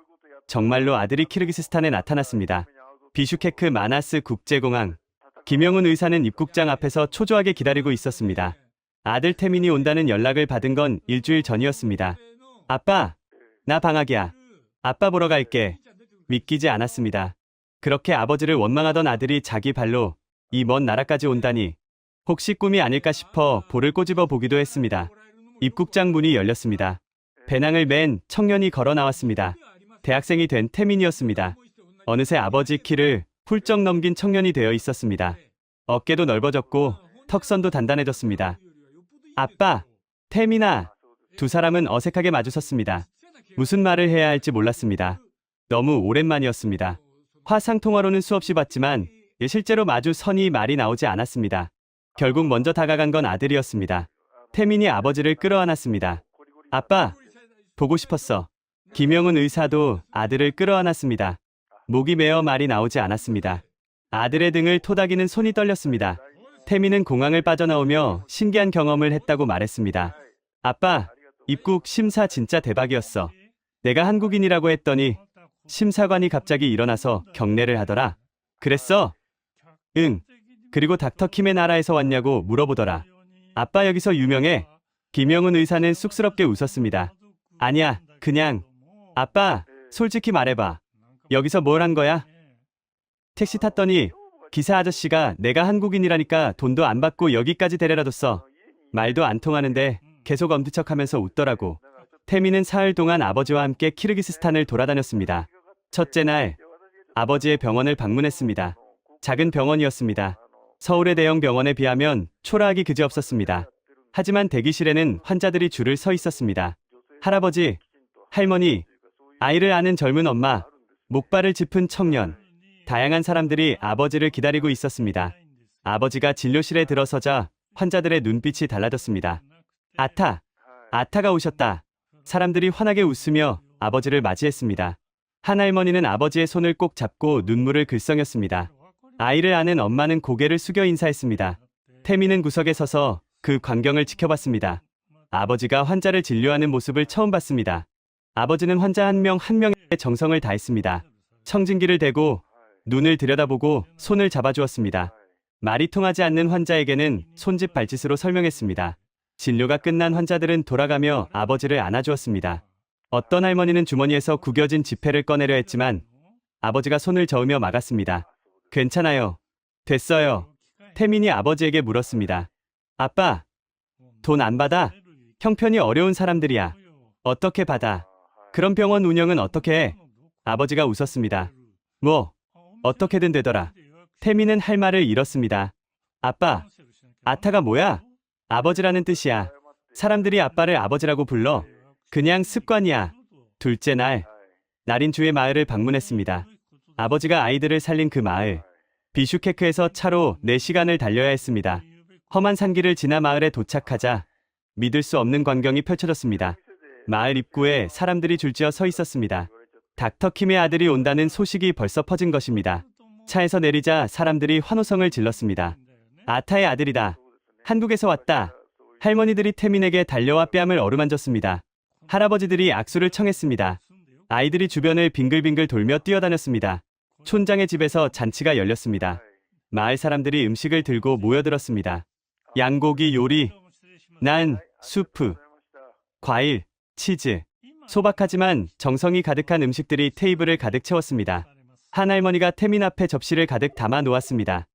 정말로 아들이 키르기스스탄에 나타났습니다. 비슈케크 마나스 국제공항. 김영훈 의사는 입국장 앞에서 초조하게 기다리고 있었습니다. 아들 태민이 온다는 연락을 받은 건 일주일 전이었습니다. 아빠, 나 방학이야. 아빠 보러 갈게. 믿기지 않았습니다. 그렇게 아버지를 원망하던 아들이 자기 발로 이 먼 나라까지 온다니 혹시 꿈이 아닐까 싶어 볼을 꼬집어 보기도 했습니다. 입국장 문이 열렸습니다. 배낭을 맨 청년이 걸어 나왔습니다. 대학생이 된 태민이었습니다. 어느새 아버지 키를 훌쩍 넘긴 청년이 되어 있었습니다. 어깨도 넓어졌고 턱선도 단단해졌습니다. 아빠, 태민아. 두 사람은 어색하게 마주섰습니다. 무슨 말을 해야 할지 몰랐습니다. 너무 오랜만이었습니다. 화상통화로는 수없이 봤지만 실제로 마주 서니 말이 나오지 않았습니다. 결국 먼저 다가간 건 아들이었습니다. 태민이 아버지를 끌어안았습니다. 아빠, 보고 싶었어. 김영훈 의사도 아들을 끌어안았습니다. 목이 메어 말이 나오지 않았습니다. 아들의 등을 토닥이는 손이 떨렸습니다. 태민은 공항을 빠져나오며 신기한 경험을 했다고 말했습니다. 아빠, 입국 심사 진짜 대박이었어. 내가 한국인이라고 했더니 심사관이 갑자기 일어나서 경례를 하더라. 그랬어? 응. 그리고 닥터 킴의 나라에서 왔냐고 물어보더라. 아빠 여기서 유명해? 김영훈 의사는 쑥스럽게 웃었습니다. 아니야, 그냥. 아빠, 솔직히 말해봐. 여기서 뭘 한 거야? 택시 탔더니 기사 아저씨가 내가 한국인이라니까 돈도 안 받고 여기까지 데려다 줬어. 말도 안 통하는데 계속 엄지척하면서 웃더라고. 태민은 사흘 동안 아버지와 함께 키르기스스탄을 돌아다녔습니다. 첫째 날, 아버지의 병원을 방문했습니다. 작은 병원이었습니다. 서울의 대형 병원에 비하면 초라하기 그지없었습니다. 하지만 대기실에는 환자들이 줄을 서 있었습니다. 할아버지, 할머니, 아이를 아는 젊은 엄마, 목발을 짚은 청년, 다양한 사람들이 아버지를 기다리고 있었습니다. 아버지가 진료실에 들어서자 환자들의 눈빛이 달라졌습니다. 아타가 오셨다. 사람들이 환하게 웃으며 아버지를 맞이했습니다. 한 할머니는 아버지의 손을 꼭 잡고 눈물을 글썽였습니다. 아이를 아는 엄마는 고개를 숙여 인사했습니다. 태미는 구석에 서서 그 광경을 지켜봤습니다. 아버지가 환자를 진료하는 모습을 처음 봤습니다. 아버지는 환자 한 명 한 명의 정성을 다했습니다. 청진기를 대고 눈을 들여다보고 손을 잡아주었습니다. 말이 통하지 않는 환자에게는 손짓 발짓으로 설명했습니다. 진료가 끝난 환자들은 돌아가며 아버지를 안아주었습니다. 어떤 할머니는 주머니에서 구겨진 지폐를 꺼내려 했지만 아버지가 손을 저으며 막았습니다. 괜찮아요. 됐어요. 태민이 아버지에게 물었습니다. 아빠, 돈 안 받아? 형편이 어려운 사람들이야. 어떻게 받아? 그럼 병원 운영은 어떻게 해? 아버지가 웃었습니다. 뭐, 어떻게든 되더라. 태민은 할 말을 잃었습니다. 아빠, 아타가 뭐야? 아버지라는 뜻이야. 사람들이 아빠를 아버지라고 불러. 그냥 습관이야. 둘째 날인 주의 마을을 방문했습니다. 아버지가 아이들을 살린 그 마을. 비슈케크에서 차로 4시간을 달려야 했습니다. 험한 산길을 지나 마을에 도착하자 믿을 수 없는 광경이 펼쳐졌습니다. 마을 입구에 사람들이 줄지어 서 있었습니다. 닥터 킴의 아들이 온다는 소식이 벌써 퍼진 것입니다. 차에서 내리자 사람들이 환호성을 질렀습니다. 아타의 아들이다. 한국에서 왔다. 할머니들이 태민에게 달려와 뺨을 어루만졌습니다. 할아버지들이 악수를 청했습니다. 아이들이 주변을 빙글빙글 돌며 뛰어다녔습니다. 촌장의 집에서 잔치가 열렸습니다. 마을 사람들이 음식을 들고 모여들었습니다. 양고기 요리, 난, 수프, 과일, 치즈, 소박하지만 정성이 가득한 음식들이 테이블을 가득 채웠습니다. 한 할머니가 태민 앞에 접시를 가득 담아 놓았습니다.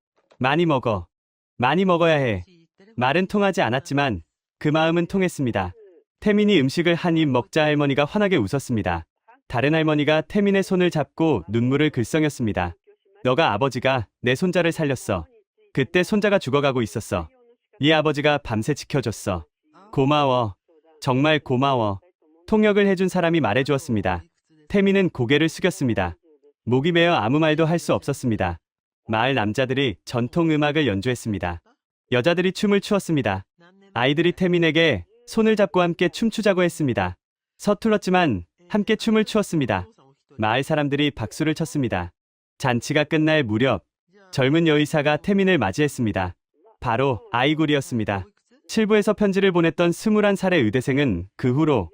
많이 먹어야 해. 말은 통하지 않았지만 그 마음은 통했습니다. 태민이 음식을 한 입 먹자 할머니가 환하게 웃었습니다. 다른 할머니가 태민의 손을 잡고 눈물을 글썽였습니다. 너가 아버지가 내 손자를 살렸어. 그때 손자가 죽어가고 있었어. 네 아버지가 밤새 지켜줬어. 고마워. 정말 고마워. 통역을 해준 사람이 말해주었습니다. 태민은 고개를 숙였습니다. 목이 메어 아무 말도 할 수 없었습니다. 마을 남자들이 전통 음악을 연주했습니다. 여자들이 춤을 추었습니다. 아이들이 태민에게 손을 잡고 함께 춤추자고 했습니다. 서툴렀지만 함께 춤을 추었습니다. 마을 사람들이 박수를 쳤습니다. 잔치가 끝날 무렵 젊은 여의사가 태민을 맞이했습니다. 바로 아이굴이었습니다. 칠부에서 편지를 보냈던 21살의 의대생은 그 후로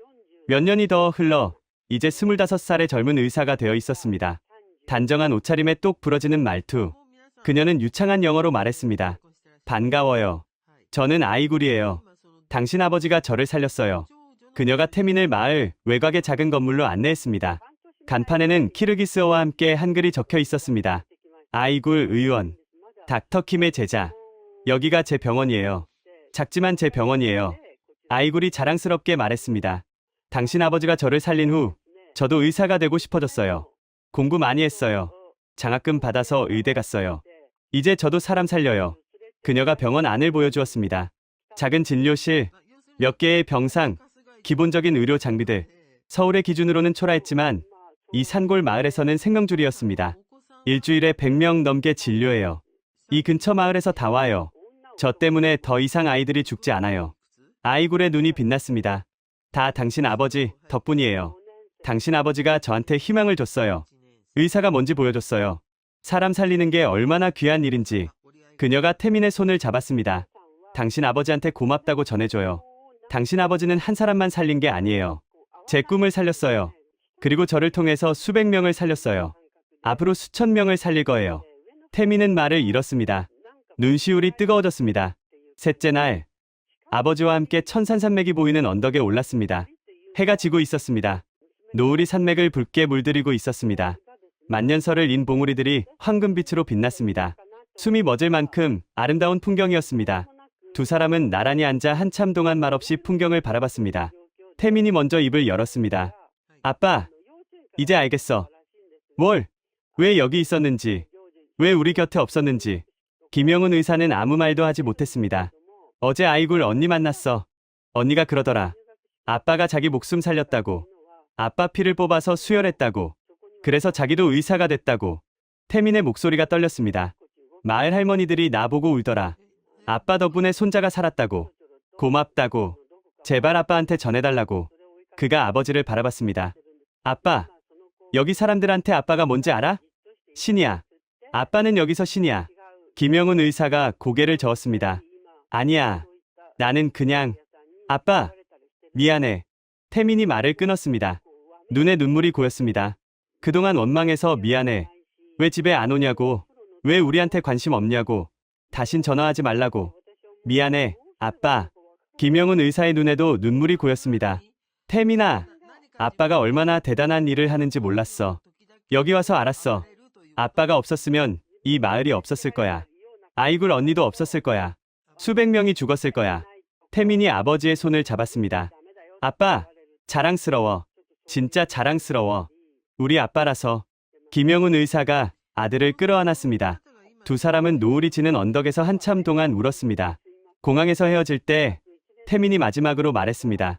몇 년이 더 흘러 이제 25살의 젊은 의사가 되어 있었습니다. 단정한 옷차림에 똑 부러지는 말투. 그녀는 유창한 영어로 말했습니다. 반가워요. 저는 아이굴이에요. 당신 아버지가 저를 살렸어요. 그녀가 태민을 마을 외곽의 작은 건물로 안내했습니다. 간판에는 키르기스어와 함께 한글이 적혀 있었습니다. 아이굴 의원, 닥터 킴의 제자. 여기가 제 병원이에요. 작지만 제 병원이에요. 아이굴이 자랑스럽게 말했습니다. 당신 아버지가 저를 살린 후 저도 의사가 되고 싶어졌어요. 공부 많이 했어요. 장학금 받아서 의대 갔어요. 이제 저도 사람 살려요. 그녀가 병원 안을 보여주었습니다. 작은 진료실, 몇 개의 병상, 기본적인 의료 장비들. 서울의 기준으로는 초라했지만 이 산골 마을에서는 생명줄이었습니다. 일주일에 100명 넘게 진료해요. 이 근처 마을에서 다 와요. 저 때문에 더 이상 아이들이 죽지 않아요. 아이굴의 눈이 빛났습니다. 다 당신 아버지 덕분이에요. 당신 아버지가 저한테 희망을 줬어요. 의사가 뭔지 보여줬어요. 사람 살리는 게 얼마나 귀한 일인지. 그녀가 태민의 손을 잡았습니다. 당신 아버지한테 고맙다고 전해줘요. 당신 아버지는 한 사람만 살린 게 아니에요. 제 꿈을 살렸어요. 그리고 저를 통해서 수백 명을 살렸어요. 앞으로 수천 명을 살릴 거예요. 태민은 말을 잃었습니다. 눈시울이 뜨거워졌습니다. 셋째 날, 아버지와 함께 천산산맥이 보이는 언덕에 올랐습니다. 해가 지고 있었습니다. 노을이 산맥을 붉게 물들이고 있었습니다. 만년설을 인 봉우리들이 황금빛으로 빛났습니다. 숨이 멎을 만큼 아름다운 풍경이었습니다. 두 사람은 나란히 앉아 한참 동안 말없이 풍경을 바라봤습니다. 태민이 먼저 입을 열었습니다. 아빠, 이제 알겠어. 뭘? 왜 여기 있었는지, 왜 우리 곁에 없었는지. 김영훈 의사는 아무 말도 하지 못했습니다. 어제 아이굴 언니 만났어. 언니가 그러더라. 아빠가 자기 목숨 살렸다고. 아빠 피를 뽑아서 수혈했다고. 그래서 자기도 의사가 됐다고. 태민의 목소리가 떨렸습니다. 마을 할머니들이 나보고 울더라. 아빠 덕분에 손자가 살았다고. 고맙다고. 제발 아빠한테 전해달라고. 그가 아버지를 바라봤습니다. 아빠, 여기 사람들한테 아빠가 뭔지 알아? 신이야. 아빠는 여기서 신이야. 김영훈 의사가 고개를 저었습니다. 아니야. 나는 그냥. 아빠, 미안해. 태민이 말을 끊었습니다. 눈에 눈물이 고였습니다. 그동안 원망해서 미안해. 왜 집에 안 오냐고. 왜 우리한테 관심 없냐고. 다신 전화하지 말라고. 미안해, 아빠. 김영훈 의사의 눈에도 눈물이 고였습니다. 태민아, 아빠가 얼마나 대단한 일을 하는지 몰랐어. 여기 와서 알았어. 아빠가 없었으면 이 마을이 없었을 거야. 아이굴 언니도 없었을 거야. 수백 명이 죽었을 거야. 태민이 아버지의 손을 잡았습니다. 아빠, 자랑스러워. 진짜 자랑스러워. 우리 아빠라서. 김영훈 의사가 아들을 끌어안았습니다. 두 사람은 노을이 지는 언덕에서 한참 동안 울었습니다. 공항에서 헤어질 때 태민이 마지막으로 말했습니다.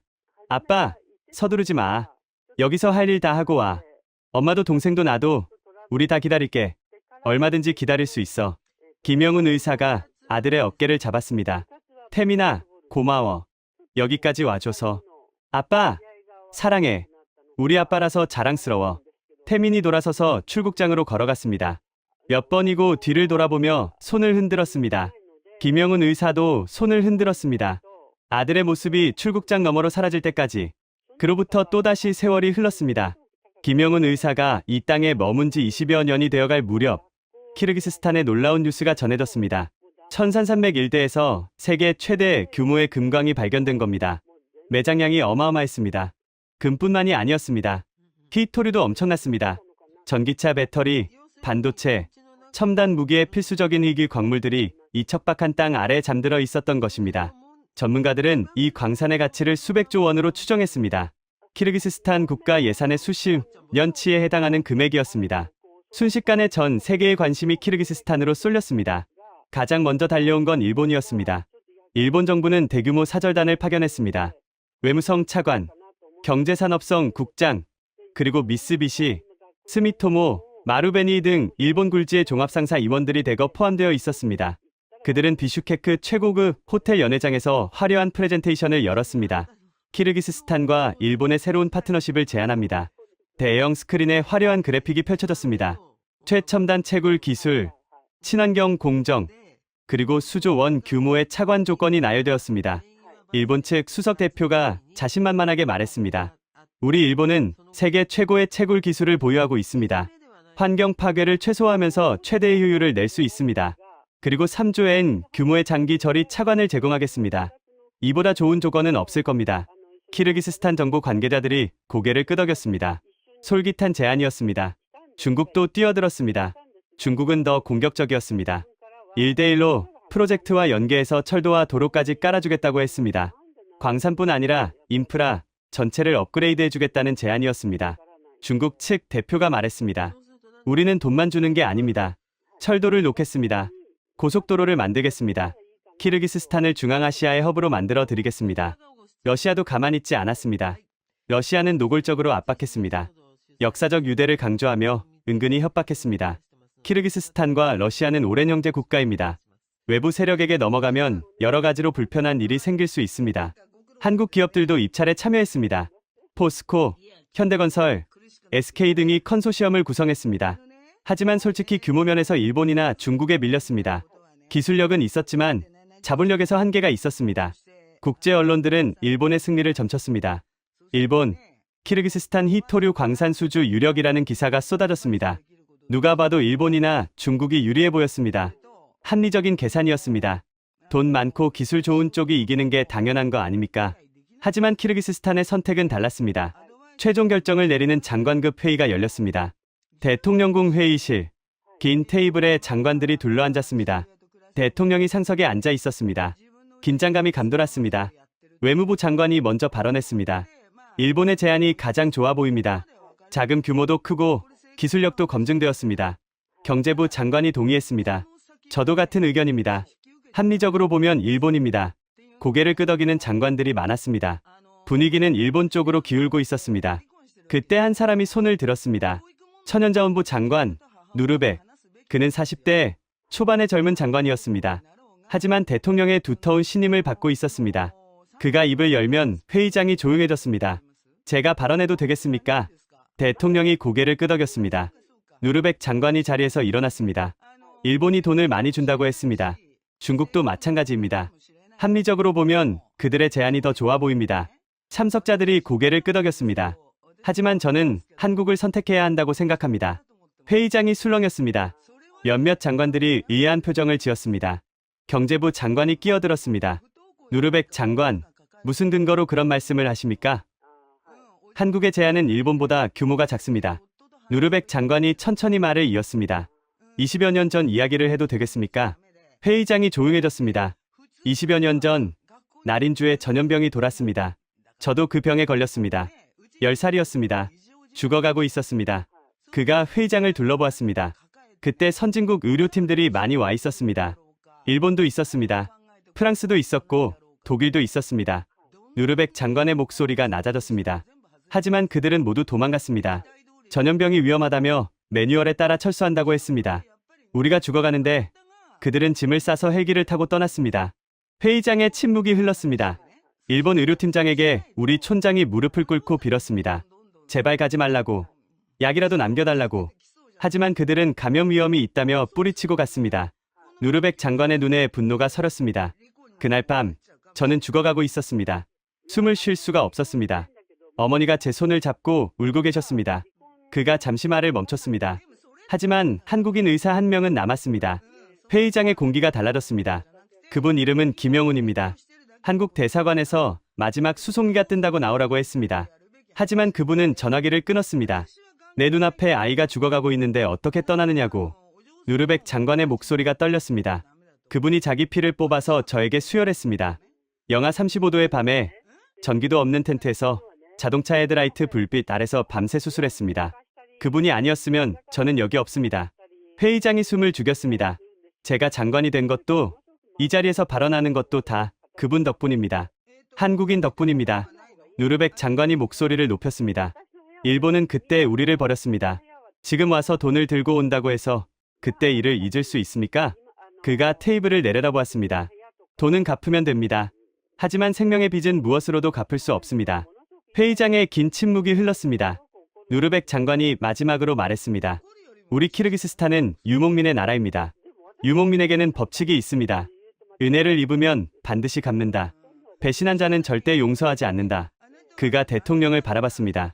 아빠, 서두르지 마. 여기서 할 일 다 하고 와. 엄마도 동생도 나도 우리 다 기다릴게. 얼마든지 기다릴 수 있어. 김영훈 의사가 아들의 어깨를 잡았습니다. 태민아, 고마워. 여기까지 와줘서. 아빠, 사랑해. 우리 아빠라서 자랑스러워. 태민이 돌아서서 출국장으로 걸어갔습니다. 몇 번이고 뒤를 돌아보며 손을 흔들었습니다. 김영훈 의사도 손을 흔들었습니다. 아들의 모습이 출국장 너머로 사라질 때까지. 그로부터 또다시 세월이 흘렀습니다. 김영훈 의사가 이 땅에 머문 지 20여 년이 되어갈 무렵 키르기스스탄의 놀라운 뉴스가 전해졌습니다. 천산산맥 일대에서 세계 최대 규모의 금광이 발견된 겁니다. 매장량이 어마어마했습니다. 금뿐만이 아니었습니다. 히토류도 엄청났습니다. 전기차 배터리, 반도체, 첨단 무기의 필수적인 희귀 광물들이 이 척박한 땅 아래 잠들어 있었던 것입니다. 전문가들은 이 광산의 가치를 수백조 원으로 추정했습니다. 키르기스스탄 국가 예산의 수십 년치에 해당하는 금액이었습니다. 순식간에 전 세계의 관심이 키르기스스탄으로 쏠렸습니다. 가장 먼저 달려온 건 일본이었습니다. 일본 정부는 대규모 사절단을 파견했습니다. 외무성 차관, 경제산업성 국장, 그리고 미쓰비시, 스미토모, 마루베니 등 일본 굴지의 종합상사 임원들이 대거 포함되어 있었습니다. 그들은 비슈케크 최고급 호텔 연회장에서 화려한 프레젠테이션을 열었습니다. 키르기스스탄과 일본의 새로운 파트너십을 제안합니다. 대형 스크린에 화려한 그래픽이 펼쳐졌습니다. 최첨단 채굴 기술, 친환경 공정, 그리고 수조 원 규모의 차관 조건이 나열되었습니다. 일본 측 수석 대표가 자신만만하게 말했습니다. 우리 일본은 세계 최고의 채굴 기술을 보유하고 있습니다. 환경 파괴를 최소화하면서 최대의 효율을 낼 수 있습니다. 그리고 3조엔 규모의 장기 저리 차관을 제공하겠습니다. 이보다 좋은 조건은 없을 겁니다. 키르기스스탄 정부 관계자들이 고개를 끄덕였습니다. 솔깃한 제안이었습니다. 중국도 뛰어들었습니다. 중국은 더 공격적이었습니다. 1대1로 프로젝트와 연계해서 철도와 도로까지 깔아주겠다고 했습니다. 광산뿐 아니라 인프라 전체를 업그레이드해주겠다는 제안이었습니다. 중국 측 대표가 말했습니다. 우리는 돈만 주는 게 아닙니다. 철도를 놓겠습니다. 고속도로를 만들겠습니다. 키르기스스탄을 중앙아시아의 허브로 만들어 드리겠습니다. 러시아도 가만히 있지 않았습니다. 러시아는 노골적으로 압박했습니다. 역사적 유대를 강조하며 은근히 협박했습니다. 키르기스스탄과 러시아는 오랜 형제 국가입니다. 외부 세력에게 넘어가면 여러 가지로 불편한 일이 생길 수 있습니다. 한국 기업들도 입찰에 참여했습니다. 포스코, 현대건설, SK 등이 컨소시엄을 구성했습니다. 하지만 솔직히 규모 면에서 일본이나 중국에 밀렸습니다. 기술력은 있었지만 자본력에서 한계가 있었습니다. 국제 언론들은 일본의 승리를 점쳤습니다. 일본, 키르기스스탄 히토류 광산 수주 유력이라는 기사가 쏟아졌습니다. 누가 봐도 일본이나 중국이 유리해 보였습니다. 합리적인 계산이었습니다. 돈 많고 기술 좋은 쪽이 이기는 게 당연한 거 아닙니까? 하지만 키르기스스탄의 선택은 달랐습니다. 최종 결정을 내리는 장관급 회의가 열렸습니다. 대통령궁 회의실. 긴 테이블에 장관들이 둘러앉았습니다. 대통령이 상석에 앉아 있었습니다. 긴장감이 감돌았습니다. 외무부 장관이 먼저 발언했습니다. 일본의 제안이 가장 좋아 보입니다. 자금 규모도 크고 기술력도 검증되었습니다. 경제부 장관이 동의했습니다. 저도 같은 의견입니다. 합리적으로 보면 일본입니다. 고개를 끄덕이는 장관들이 많았습니다. 분위기는 일본 쪽으로 기울고 있었습니다. 그때 한 사람이 손을 들었습니다. 천연자원부 장관 누르벡. 그는 40대 초반의 젊은 장관이었습니다. 하지만 대통령의 두터운 신임을 받고 있었습니다. 그가 입을 열면 회의장이 조용해졌습니다. 제가 발언해도 되겠습니까? 대통령이 고개를 끄덕였습니다. 누르벡 장관이 자리에서 일어났습니다. 일본이 돈을 많이 준다고 했습니다. 중국도 마찬가지입니다. 합리적으로 보면 그들의 제안이 더 좋아 보입니다. 참석자들이 고개를 끄덕였습니다. 하지만 저는 한국을 선택해야 한다고 생각합니다. 회의장이 술렁였습니다. 몇몇 장관들이 의아한 표정을 지었습니다. 경제부 장관이 끼어들었습니다. 누르벡 장관, 무슨 근거로 그런 말씀을 하십니까? 한국의 제안은 일본보다 규모가 작습니다. 누르벡 장관이 천천히 말을 이었습니다. 20여 년 전 이야기를 해도 되겠습니까? 회의장이 조용해졌습니다. 20여 년 전 나린주에 전염병이 돌았습니다. 저도 그 병에 걸렸습니다. 10살이었습니다. 죽어가고 있었습니다. 그가 회의장을 둘러보았습니다. 그때 선진국 의료팀들이 많이 와 있었습니다. 일본도 있었습니다. 프랑스도 있었고 독일도 있었습니다. 누르벡 장관의 목소리가 낮아졌습니다. 하지만 그들은 모두 도망갔습니다. 전염병이 위험하다며 매뉴얼에 따라 철수한다고 했습니다. 우리가 죽어가는데 그들은 짐을 싸서 헬기를 타고 떠났습니다. 회의장에 침묵이 흘렀습니다. 일본 의료팀장에게 우리 촌장이 무릎을 꿇고 빌었습니다. 제발 가지 말라고. 약이라도 남겨달라고. 하지만 그들은 감염 위험이 있다며 뿌리치고 갔습니다. 누르벡 장관의 눈에 분노가 서렸습니다. 그날 밤 저는 죽어가고 있었습니다. 숨을 쉴 수가 없었습니다. 어머니가 제 손을 잡고 울고 계셨습니다. 그가 잠시 말을 멈췄습니다. 하지만 한국인 의사 한 명은 남았습니다. 회의장의 공기가 달라졌습니다. 그분 이름은 김영훈입니다. 한국 대사관에서 마지막 수송기가 뜬다고 나오라고 했습니다. 하지만 그분은 전화기를 끊었습니다. 내 눈앞에 아이가 죽어가고 있는데 어떻게 떠나느냐고. 누르벡 장관의 목소리가 떨렸습니다. 그분이 자기 피를 뽑아서 저에게 수혈했습니다. 영하 35도의 밤에 전기도 없는 텐트에서 자동차 헤드라이트 불빛 아래서 밤새 수술했습니다. 그분이 아니었으면 저는 여기 없습니다. 회의장이 숨을 죽였습니다. 제가 장관이 된 것도 이 자리에서 발언하는 것도 다 그분 덕분입니다. 한국인 덕분입니다. 누르벡 장관이 목소리를 높였습니다. 일본은 그때 우리를 버렸습니다. 지금 와서 돈을 들고 온다고 해서 그때 일을 잊을 수 있습니까? 그가 테이블을 내려다보았습니다. 돈은 갚으면 됩니다. 하지만 생명의 빚은 무엇으로도 갚을 수 없습니다. 회의장에 긴 침묵이 흘렀습니다. 누르벡 장관이 마지막으로 말했습니다. 우리 키르기스스탄은 유목민의 나라입니다. 유목민에게는 법칙이 있습니다. 은혜를 입으면 반드시 갚는다. 배신한 자는 절대 용서하지 않는다. 그가 대통령을 바라봤습니다.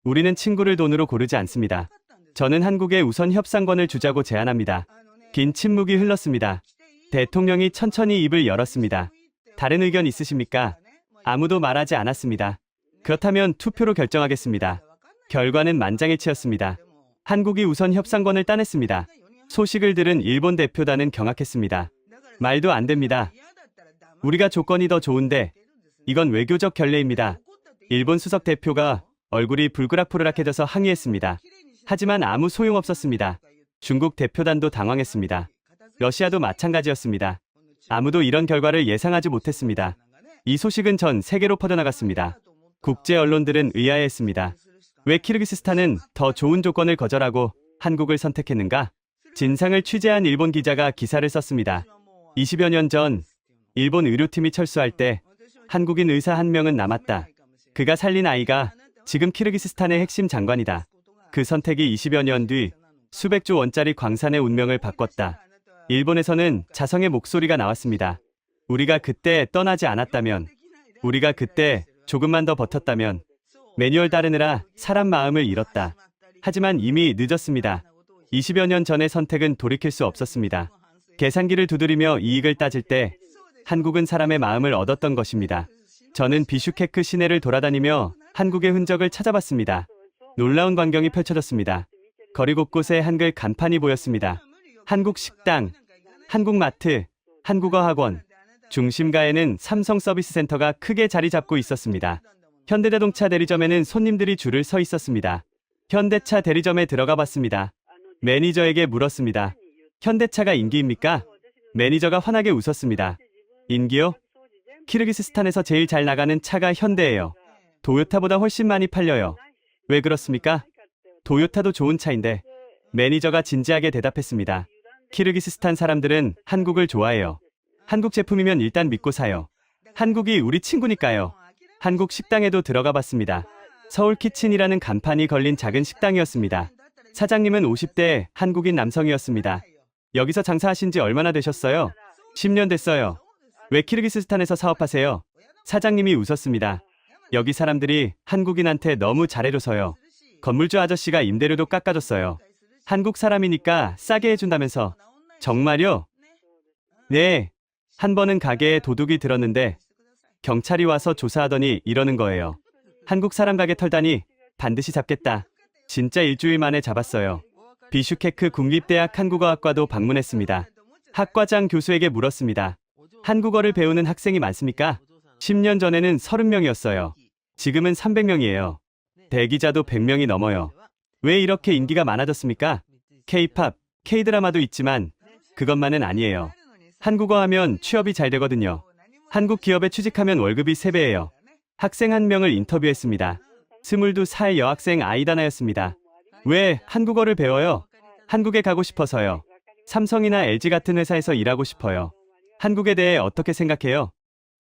우리는 친구를 돈으로 고르지 않습니다. 저는 한국에 우선 협상권을 주자고 제안합니다. 긴 침묵이 흘렀습니다. 대통령이 천천히 입을 열었습니다. 다른 의견 있으십니까? 아무도 말하지 않았습니다. 그렇다면 투표로 결정하겠습니다. 결과는 만장일치였습니다. 한국이 우선 협상권을 따냈습니다. 소식을 들은 일본 대표단은 경악했습니다. 말도 안 됩니다. 우리가 조건이 더 좋은데 이건 외교적 결례입니다. 일본 수석 대표가 얼굴이 불그락불그락해져서 항의했습니다. 하지만 아무 소용없었습니다. 중국 대표단도 당황했습니다. 러시아도 마찬가지였습니다. 아무도 이런 결과를 예상하지 못했습니다. 이 소식은 전 세계로 퍼져나갔습니다. 국제 언론들은 의아해했습니다. 왜 키르기스스탄은 더 좋은 조건을 거절하고 한국을 선택했는가? 진상을 취재한 일본 기자가 기사를 썼습니다. 20여 년 전 일본 의료팀이 철수할 때 한국인 의사 한 명은 남았다. 그가 살린 아이가 지금 키르기스스탄의 핵심 장관이다. 그 선택이 20여 년 뒤 수백조 원짜리 광산의 운명을 바꿨다. 일본에서는 자성의 목소리가 나왔습니다. 우리가 그때 떠나지 않았다면, 우리가 그때 조금만 더 버텼다면, 매뉴얼 따르느라 사람 마음을 잃었다. 하지만 이미 늦었습니다. 20여 년 전의 선택은 돌이킬 수 없었습니다. 계산기를 두드리며 이익을 따질 때 한국은 사람의 마음을 얻었던 것입니다. 저는 비슈케크 시내를 돌아다니며 한국의 흔적을 찾아봤습니다. 놀라운 광경이 펼쳐졌습니다. 거리 곳곳에 한글 간판이 보였습니다. 한국 식당, 한국 마트, 한국어 학원, 중심가에는 삼성 서비스 센터가 크게 자리 잡고 있었습니다. 현대자동차 대리점에는 손님들이 줄을 서 있었습니다. 현대차 대리점에 들어가 봤습니다. 매니저에게 물었습니다. 현대차가 인기입니까? 매니저가 환하게 웃었습니다. 인기요? 키르기스스탄에서 제일 잘 나가는 차가 현대예요. 도요타보다 훨씬 많이 팔려요. 왜 그렇습니까? 도요타도 좋은 차인데. 매니저가 진지하게 대답했습니다. 키르기스스탄 사람들은 한국을 좋아해요. 한국 제품이면 일단 믿고 사요. 한국이 우리 친구니까요. 한국 식당에도 들어가 봤습니다. 서울 키친이라는 간판이 걸린 작은 식당이었습니다. 사장님은 50대 한국인 남성이었습니다. 여기서 장사하신 지 얼마나 되셨어요? 10년 됐어요. 왜 키르기스스탄에서 사업하세요? 사장님이 웃었습니다. 여기 사람들이 한국인한테 너무 잘해줘서요. 건물주 아저씨가 임대료도 깎아줬어요. 한국 사람이니까 싸게 해준다면서. 정말요? 네. 한 번은 가게에 도둑이 들었는데 경찰이 와서 조사하더니 이러는 거예요. 한국 사람 가게 털다니 반드시 잡겠다. 진짜 일주일 만에 잡았어요. 비슈케크 국립대학 한국어학과도 방문했습니다. 학과장 교수에게 물었습니다. 한국어를 배우는 학생이 많습니까? 10년 전에는 30명이었어요. 지금은 300명이에요. 대기자도 100명이 넘어요. 왜 이렇게 인기가 많아졌습니까? K-팝, K-드라마도 있지만 그것만은 아니에요. 한국어 하면 취업이 잘 되거든요. 한국 기업에 취직하면 월급이 3배예요. 학생 한 명을 인터뷰했습니다. 22살 여학생 아이다나였습니다. 왜 한국어를 배워요? 한국에 가고 싶어서요. 삼성이나 LG 같은 회사에서 일하고 싶어요. 한국에 대해 어떻게 생각해요?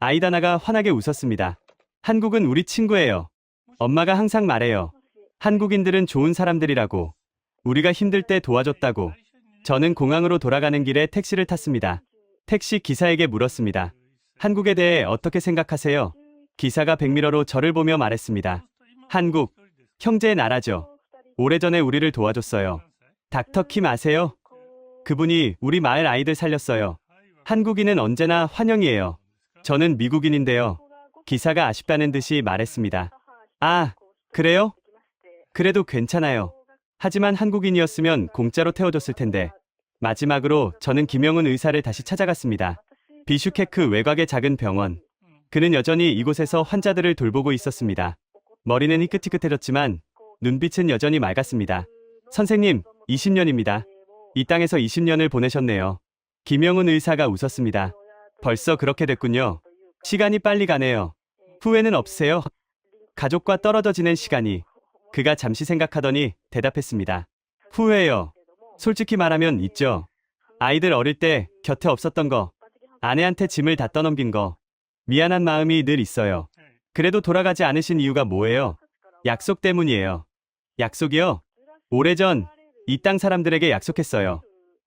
아이다나가 환하게 웃었습니다. 한국은 우리 친구예요. 엄마가 항상 말해요. 한국인들은 좋은 사람들이라고. 우리가 힘들 때 도와줬다고. 저는 공항으로 돌아가는 길에 택시를 탔습니다. 택시 기사에게 물었습니다. 한국에 대해 어떻게 생각하세요? 기사가 백미러로 저를 보며 말했습니다. 한국, 형제의 나라죠. 오래전에 우리를 도와줬어요. 닥터 킴 아세요? 그분이 우리 마을 아이들 살렸어요. 한국인은 언제나 환영이에요. 저는 미국인인데요. 기사가 아쉽다는 듯이 말했습니다. 아, 그래요? 그래도 괜찮아요. 하지만 한국인이었으면 공짜로 태워줬을 텐데. 마지막으로 저는 김영훈 의사를 다시 찾아갔습니다. 비슈케크 외곽의 작은 병원. 그는 여전히 이곳에서 환자들을 돌보고 있었습니다. 머리는 희끗희끗해졌지만 눈빛은 여전히 맑았습니다. 선생님, 20년입니다. 이 땅에서 20년을 보내셨네요. 김영훈 의사가 웃었습니다. 벌써 그렇게 됐군요. 시간이 빨리 가네요. 후회는 없으세요? 가족과 떨어져 지낸 시간이. 그가 잠시 생각하더니 대답했습니다. 후회요. 솔직히 말하면 있죠. 아이들 어릴 때 곁에 없었던 거. 아내한테 짐을 다 떠넘긴 거. 미안한 마음이 늘 있어요. 그래도 돌아가지 않으신 이유가 뭐예요? 약속 때문이에요. 약속이요? 오래전 이 땅 사람들에게 약속했어요.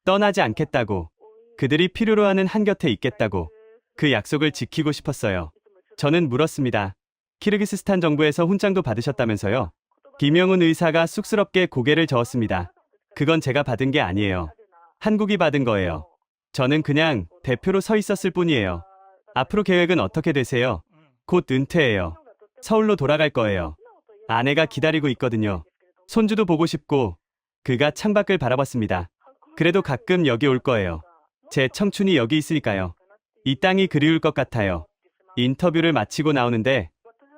떠나지 않겠다고. 그들이 필요로 하는 한곁에 있겠다고. 그 약속을 지키고 싶었어요. 저는 물었습니다. 키르기스스탄 정부에서 훈장도 받으셨다면서요? 김영훈 의사가 쑥스럽게 고개를 저었습니다. 그건 제가 받은 게 아니에요. 한국이 받은 거예요. 저는 그냥 대표로 서 있었을 뿐이에요. 앞으로 계획은 어떻게 되세요? 곧 은퇴해요. 서울로 돌아갈 거예요. 아내가 기다리고 있거든요. 손주도 보고 싶고. 그가 창밖을 바라봤습니다. 그래도 가끔 여기 올 거예요. 제 청춘이 여기 있으니까요. 이 땅이 그리울 것 같아요. 인터뷰를 마치고 나오는데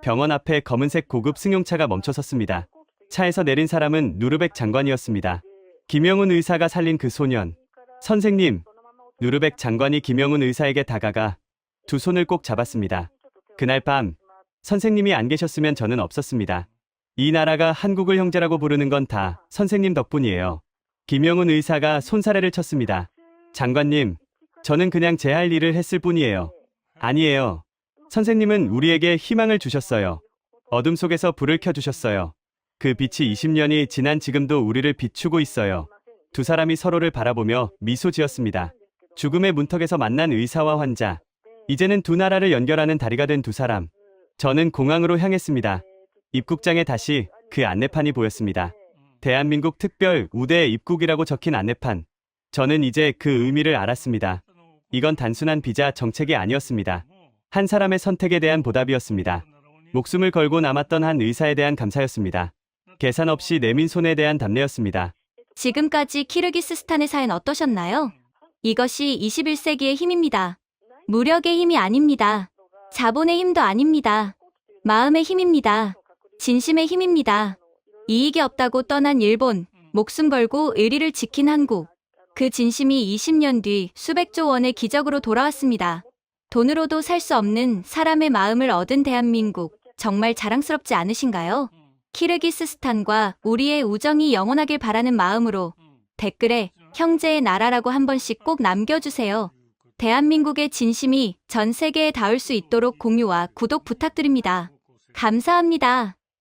병원 앞에 검은색 고급 승용차가 멈춰 섰습니다. 차에서 내린 사람은 누르벡 장관이었습니다. 김영훈 의사가 살린 그 소년. 선생님. 누르벡 장관이 김영훈 의사에게 다가가 두 손을 꼭 잡았습니다. 그날 밤 선생님이 안 계셨으면 저는 없었습니다. 이 나라가 한국을 형제라고 부르는 건 다 선생님 덕분이에요. 김영훈 의사가 손사래를 쳤습니다. 장관님, 저는 그냥 제 할 일을 했을 뿐이에요. 아니에요. 선생님은 우리에게 희망을 주셨어요. 어둠 속에서 불을 켜주셨어요. 그 빛이 20년이 지난 지금도 우리를 비추고 있어요. 두 사람이 서로를 바라보며 미소 지었습니다. 죽음의 문턱에서 만난 의사와 환자. 이제는 두 나라를 연결하는 다리가 된 두 사람. 저는 공항으로 향했습니다. 입국장에 다시 그 안내판이 보였습니다. 대한민국 특별 우대 입국이라고 적힌 안내판. 저는 이제 그 의미를 알았습니다. 이건 단순한 비자 정책이 아니었습니다. 한 사람의 선택에 대한 보답이었습니다. 목숨을 걸고 남았던 한 의사에 대한 감사였습니다. 계산 없이 내민 손에 대한 답례였습니다. 지금까지 키르기스스탄의 사연 어떠셨나요? 이것이 21세기의 힘입니다. 무력의 힘이 아닙니다. 자본의 힘도 아닙니다. 마음의 힘입니다. 진심의 힘입니다. 이익이 없다고 떠난 일본, 목숨 걸고 의리를 지킨 한국. 그 진심이 20년 뒤 수백조 원의 기적으로 돌아왔습니다. 돈으로도 살 수 없는 사람의 마음을 얻은 대한민국, 정말 자랑스럽지 않으신가요? 키르기스스탄과 우리의 우정이 영원하길 바라는 마음으로 댓글에 형제의 나라라고 한 번씩 꼭 남겨주세요. 대한민국의 진심이 전 세계에 닿을 수 있도록 공유와 구독 부탁드립니다. 감사합니다.